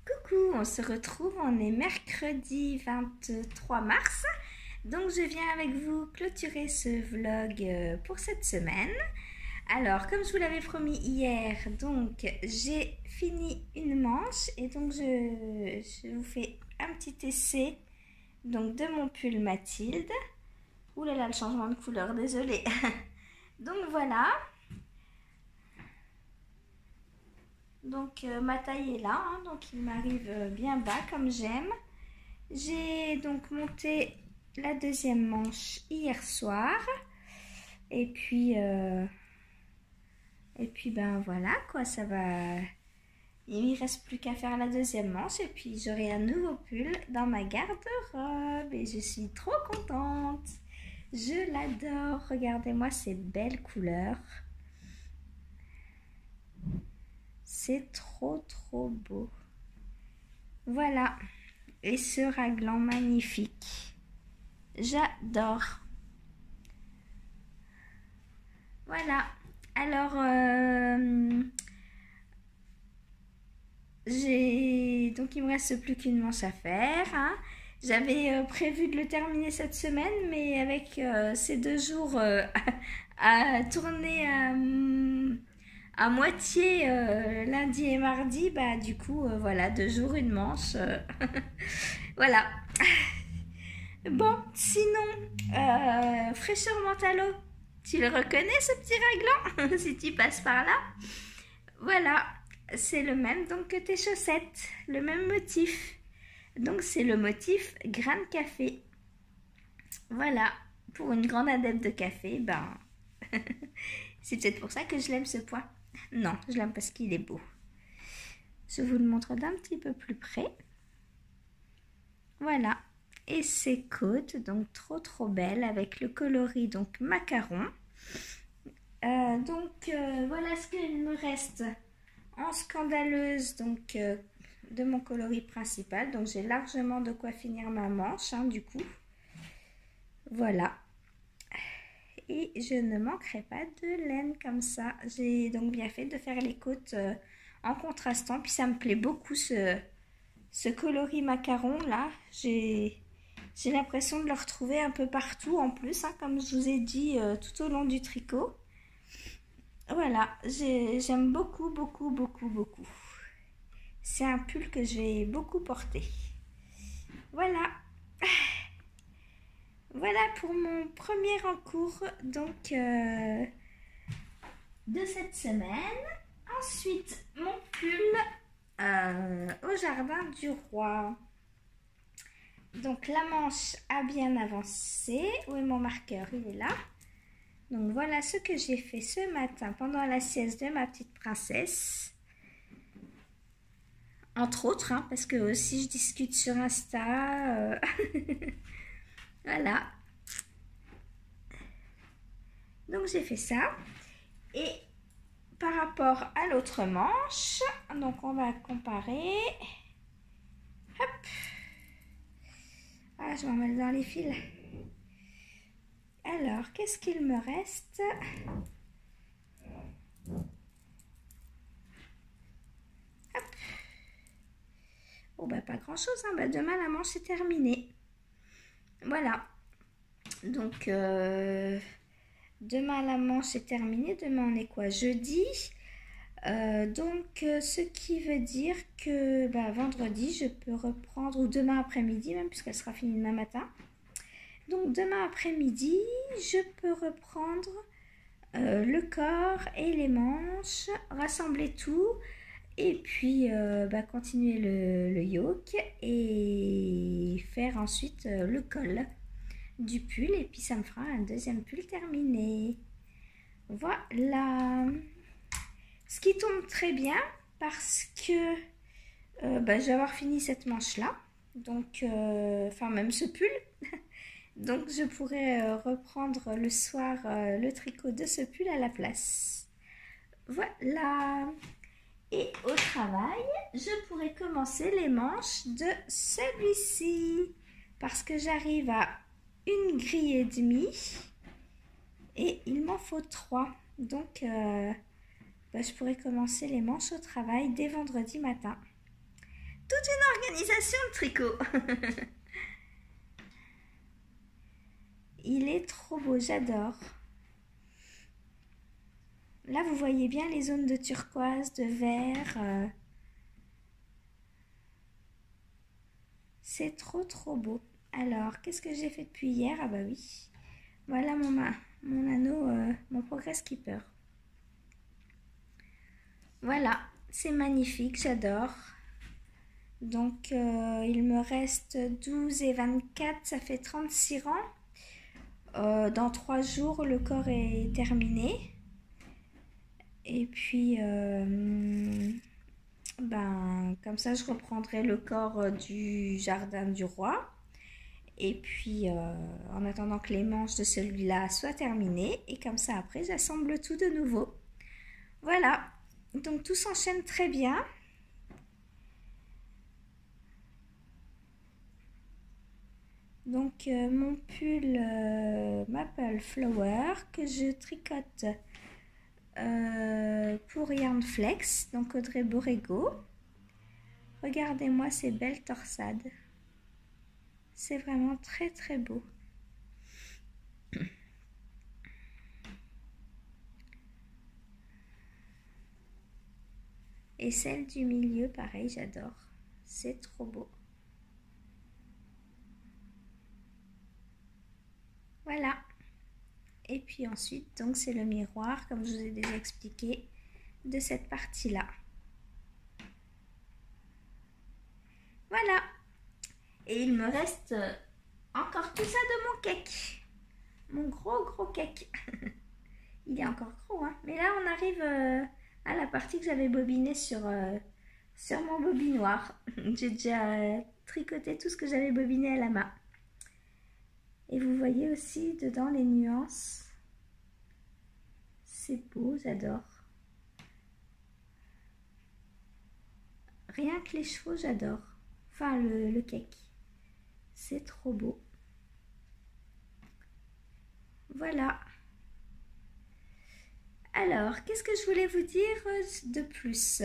Coucou, on se retrouve, on est mercredi 23 mars. Donc, je viens avec vous clôturer ce vlog pour cette semaine. Alors, comme je vous l'avais promis hier, donc j'ai fini une manche et donc je vous fais un petit essai donc de mon pull Mathilde. Ouh là là, le changement de couleur, désolée. Donc voilà. Donc ma taille est là, hein, donc il m'arrive bien bas comme j'aime. J'ai donc monté la deuxième manche hier soir. Et puis ben voilà quoi, ça va. Il ne reste plus qu'à faire la deuxième manche et puis j'aurai un nouveau pull dans ma garde-robe et je suis trop contente. Je l'adore. Regardez-moi ces belles couleurs. C'est trop beau. Voilà. Et ce raglan magnifique. J'adore. Voilà. Alors, donc il me reste plus qu'une manche à faire. Hein. J'avais prévu de le terminer cette semaine, mais avec ces 2 jours à tourner à moitié lundi et mardi, bah du coup voilà, 2 jours, une manche. Voilà. Bon, sinon, fraîcheur mentalo, tu le reconnais ce petit raglan si tu passes par là? Voilà, c'est le même donc que tes chaussettes, le même motif. Donc c'est le motif grain de café. Voilà, pour une grande adepte de café, ben c'est peut-être pour ça que je l'aime ce point. Non, je l'aime parce qu'il est beau. Je vous le montre d'un petit peu plus près. Voilà. Et ses côtes, donc trop belles avec le coloris donc macaron. Voilà ce qu'il me reste en scandaleuse donc de mon coloris principal. Donc j'ai largement de quoi finir ma manche hein, du coup. Voilà. Et je ne manquerai pas de laine comme ça. J'ai donc bien fait de faire les côtes en contrastant. Puis ça me plaît beaucoup ce coloris macaron là. J'ai l'impression de le retrouver un peu partout en plus, hein, comme je vous ai dit tout au long du tricot. Voilà, j'aime beaucoup. C'est un pull que je vais beaucoup porter. Voilà. Voilà pour mon premier encours donc de cette semaine. Ensuite, mon pull au jardin du roi. Donc la manche a bien avancé. Où est mon marqueur? Il est là. Donc voilà ce que j'ai fait ce matin pendant la sieste de ma petite princesse. Entre autres, hein, parce que aussi je discute sur Insta. Voilà. Donc j'ai fait ça. Et par rapport à l'autre manche, donc on va comparer. Hop. Ah, je m'en mêle dans les fils. Alors, qu'est-ce qu'il me reste? Hop. Oh bah pas grand chose, hein. Bah, demain la manche est terminée. Voilà. Donc demain la manche est terminée. Demain on est quoi? Jeudi. Ce qui veut dire que bah, vendredi je peux reprendre, ou demain après-midi même, puisqu'elle sera finie demain matin. Donc demain après-midi je peux reprendre le corps et les manches, rassembler tout et puis continuer le yoke et faire ensuite le col du pull, et puis ça me fera un deuxième pull terminé. Voilà, ce qui tombe très bien parce que je vais avoir fini cette manche là, donc même ce pull. Donc je pourrais reprendre le soir le tricot de ce pull à la place. Voilà. Et au travail, je pourrais commencer les manches de celui-ci. Parce que j'arrive à une grille et demie. Et il m'en faut 3. Donc je pourrais commencer les manches au travail dès vendredi matin. Toute une organisation de tricot. Il est trop beau, j'adore. Là, vous voyez bien les zones de turquoise, de vert. C'est trop beau. Alors, qu'est-ce que j'ai fait depuis hier? Ah bah oui. Voilà mon anneau, mon Progress Keeper. Voilà, c'est magnifique, j'adore. Donc, il me reste 12 et 24, ça fait 36 rangs. Dans 3 jours, le corps est terminé. Et puis, comme ça, je reprendrai le corps du jardin du roi. Et puis, en attendant que les manches de celui-là soient terminées. Et comme ça, après, j'assemble tout de nouveau. Voilà. Donc, tout s'enchaîne très bien. Donc, mon pull Maple Flower que je tricote pour Yarn Flex, donc Audrey Borrego. Regardez-moi ces belles torsades. C'est vraiment très beau. Et celle du milieu, pareil, j'adore. C'est trop beau. Voilà. Et puis ensuite, donc c'est le miroir, comme je vous ai déjà expliqué, de cette partie-là. Voilà. Et il me reste encore tout ça de mon cake. Mon gros cake. Il est encore gros, hein. Mais là, on arrive à la partie que j'avais bobinée sur mon bobinoir. J'ai déjà tricoté tout ce que j'avais bobiné à la main. Et vous voyez aussi dedans les nuances. C'est beau, j'adore. Rien que les chevaux, j'adore. Enfin, le cake. C'est trop beau. Voilà. Alors, qu'est-ce que je voulais vous dire de plus?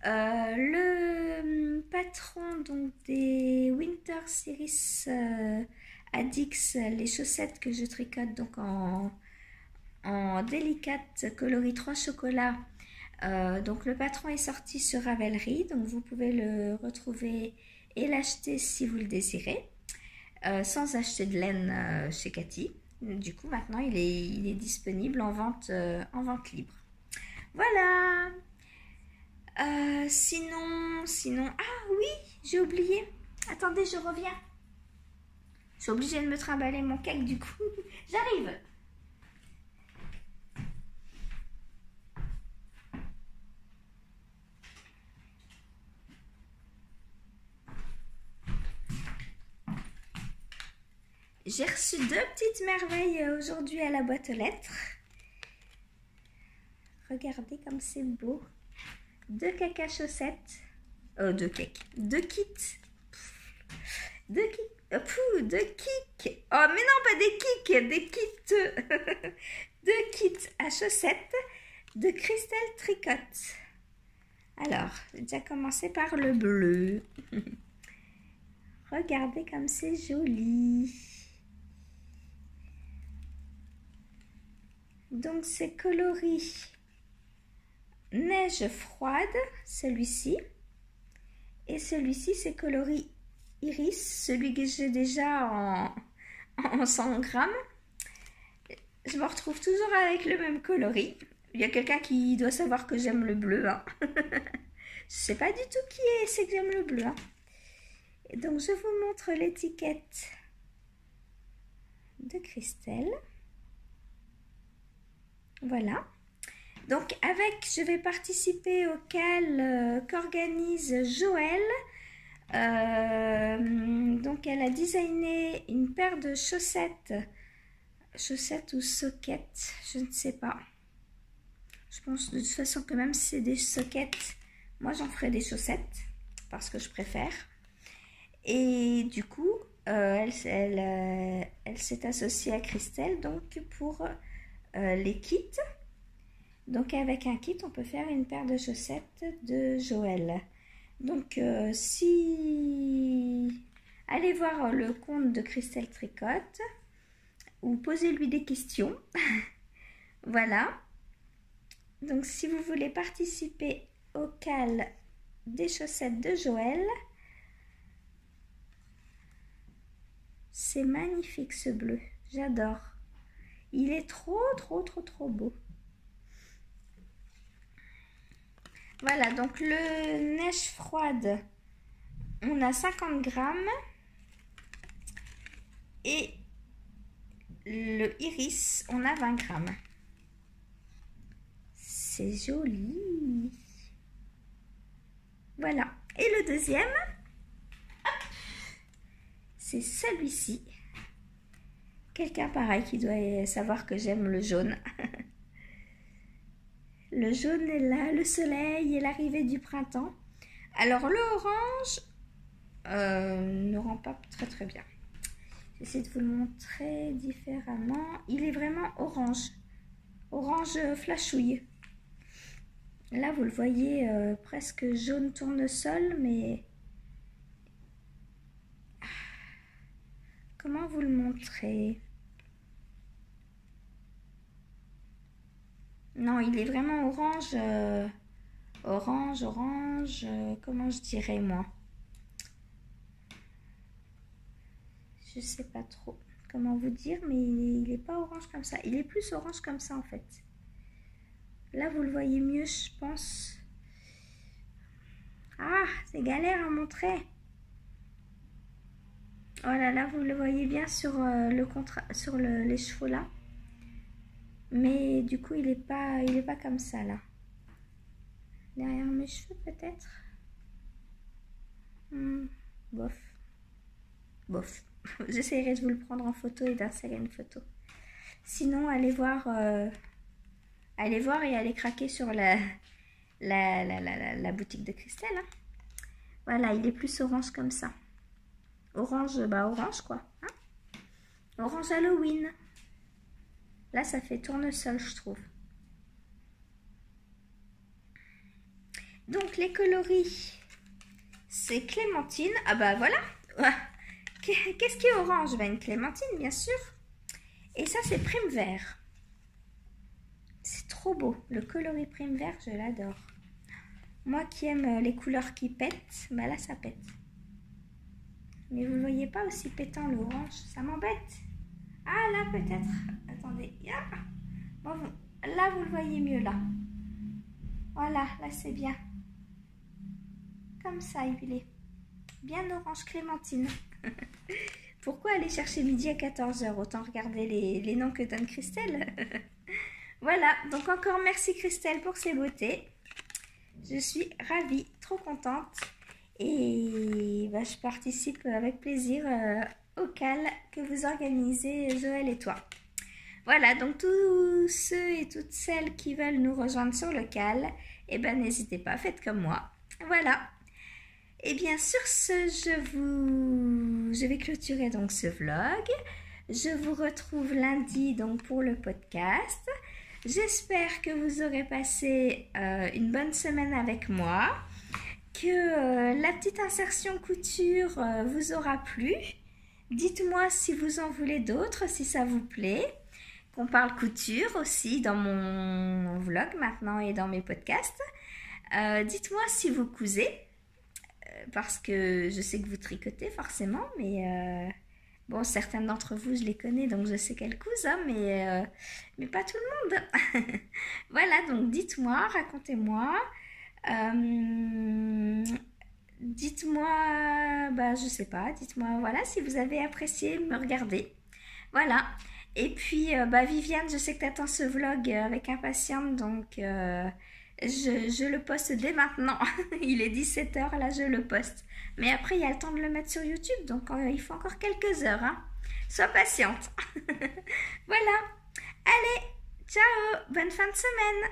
Le patron donc des Winter Series Addicts, les chaussettes que je tricote donc en délicate coloris 3 chocolat. Donc le patron est sorti sur Ravelry, donc vous pouvez le retrouver et l'acheter si vous le désirez, sans acheter de laine chez Cathy. Du coup maintenant il est disponible en vente libre. Voilà. Sinon, ah oui, j'ai oublié. Attendez, je reviens. Je suis obligée de me trimballer mon cake du coup. J'arrive. J'ai reçu 2 petites merveilles aujourd'hui à la boîte aux lettres. Regardez comme c'est beau. 2 caca chaussettes. 2 cakes. 2 kits. 2 kits. 2 kicks. Oh mais non, pas des kicks, des kits. 2 kits à chaussettes. de Christelle Tricotte. Alors, j'ai déjà commencé par le bleu. Regardez comme c'est joli. Donc, c'est coloris neige froide, celui-ci. Et celui-ci, c'est coloris iris, celui que j'ai déjà en 100 grammes. Je me retrouve toujours avec le même coloris. Il y a quelqu'un qui doit savoir que j'aime le bleu. Hein. Je sais pas du tout qui c'est que j'aime le bleu. Hein. Et donc, je vous montre l'étiquette de Christelle. Voilà. Donc, je vais participer au cal qu'organise Joël. Donc, elle a designé une paire de chaussettes ou soquettes, je ne sais pas. Je pense de toute façon que même si c'est des soquettes, moi j'en ferai des chaussettes parce que je préfère. Et du coup, elle s'est associée à Christelle donc pour les kits. Donc avec un kit, on peut faire une paire de chaussettes de Joël. Donc allez voir le compte de Christelle Tricotte ou posez-lui des questions. Voilà. Donc si vous voulez participer au cal des chaussettes de Joël, c'est magnifique ce bleu, j'adore. Il est trop beau. Voilà, donc le neige froide, on a 50 grammes et le iris, on a 20 grammes. C'est joli. Voilà. Et le deuxième, c'est celui-ci. Quelqu'un pareil qui doit savoir que j'aime le jaune. Le jaune est là, le soleil et l'arrivée du printemps. Alors le orange ne rend pas très bien. J'essaie de vous le montrer différemment. Il est vraiment orange. Orange flashouille. Là, vous le voyez presque jaune tournesol, mais... Comment vous le montrer? Non, il est vraiment orange. Orange, comment je dirais, moi? Je sais pas trop comment vous dire, mais il est pas orange comme ça. Il est plus orange comme ça, en fait. Là, vous le voyez mieux, je pense. Ah, c'est galère à montrer. Voilà, là, vous le voyez bien sur, les chevaux, là. Mais du coup, il est pas comme ça, là. Derrière mes cheveux, peut-être. Bof. J'essaierai de vous le prendre en photo et d'insérer une photo. Sinon, allez voir et allez craquer sur la boutique de Christelle. Hein. Voilà, il est plus orange comme ça. Orange, orange quoi. Hein, orange Halloween. Là, ça fait tournesol, je trouve. Donc, les coloris, c'est clémentine. Ah bah voilà. Qu'est-ce qui est orange? Une clémentine, bien sûr. Et ça, c'est prime vert. C'est trop beau. Le coloris prime vert, je l'adore. Moi qui aime les couleurs qui pètent, là, ça pète. Mais vous ne voyez pas aussi pétant l'orange. Ça m'embête. Ah, là, peut-être. Attendez. Bon, là, vous le voyez mieux, là. Voilà, là, c'est bien. Comme ça, il est bien orange clémentine. Pourquoi aller chercher midi à 14 h? Autant regarder les noms que donne Christelle. Voilà, donc encore merci Christelle pour ces beautés. Je suis ravie, trop contente. Et je participe avec plaisir au cal que vous organisez Joël et toi. Voilà, donc tous ceux et toutes celles qui veulent nous rejoindre sur le cal, n'hésitez pas, faites comme moi. Voilà. Et bien sur ce, je vais clôturer donc ce vlog. Je vous retrouve lundi donc pour le podcast. J'espère que vous aurez passé une bonne semaine avec moi, que la petite insertion couture vous aura plu. Dites-moi si vous en voulez d'autres, si ça vous plaît. Qu'on parle couture aussi dans mon vlog maintenant et dans mes podcasts. Dites-moi si vous cousez, parce que je sais que vous tricotez forcément, mais bon, certaines d'entre vous, je les connais, donc je sais qu'elles cousent, hein, mais pas tout le monde. Voilà, donc dites-moi, racontez-moi. Dites-moi, bah, je sais pas, dites-moi, voilà, si vous avez apprécié me regarder. Voilà. Et puis, bah, Viviane, je sais que tu attends ce vlog avec impatience, donc je le poste dès maintenant. Il est 17h, là, je le poste. Mais après, il y a le temps de le mettre sur YouTube, donc il faut encore quelques heures. Hein. Sois patiente. Voilà. Allez, ciao, bonne fin de semaine.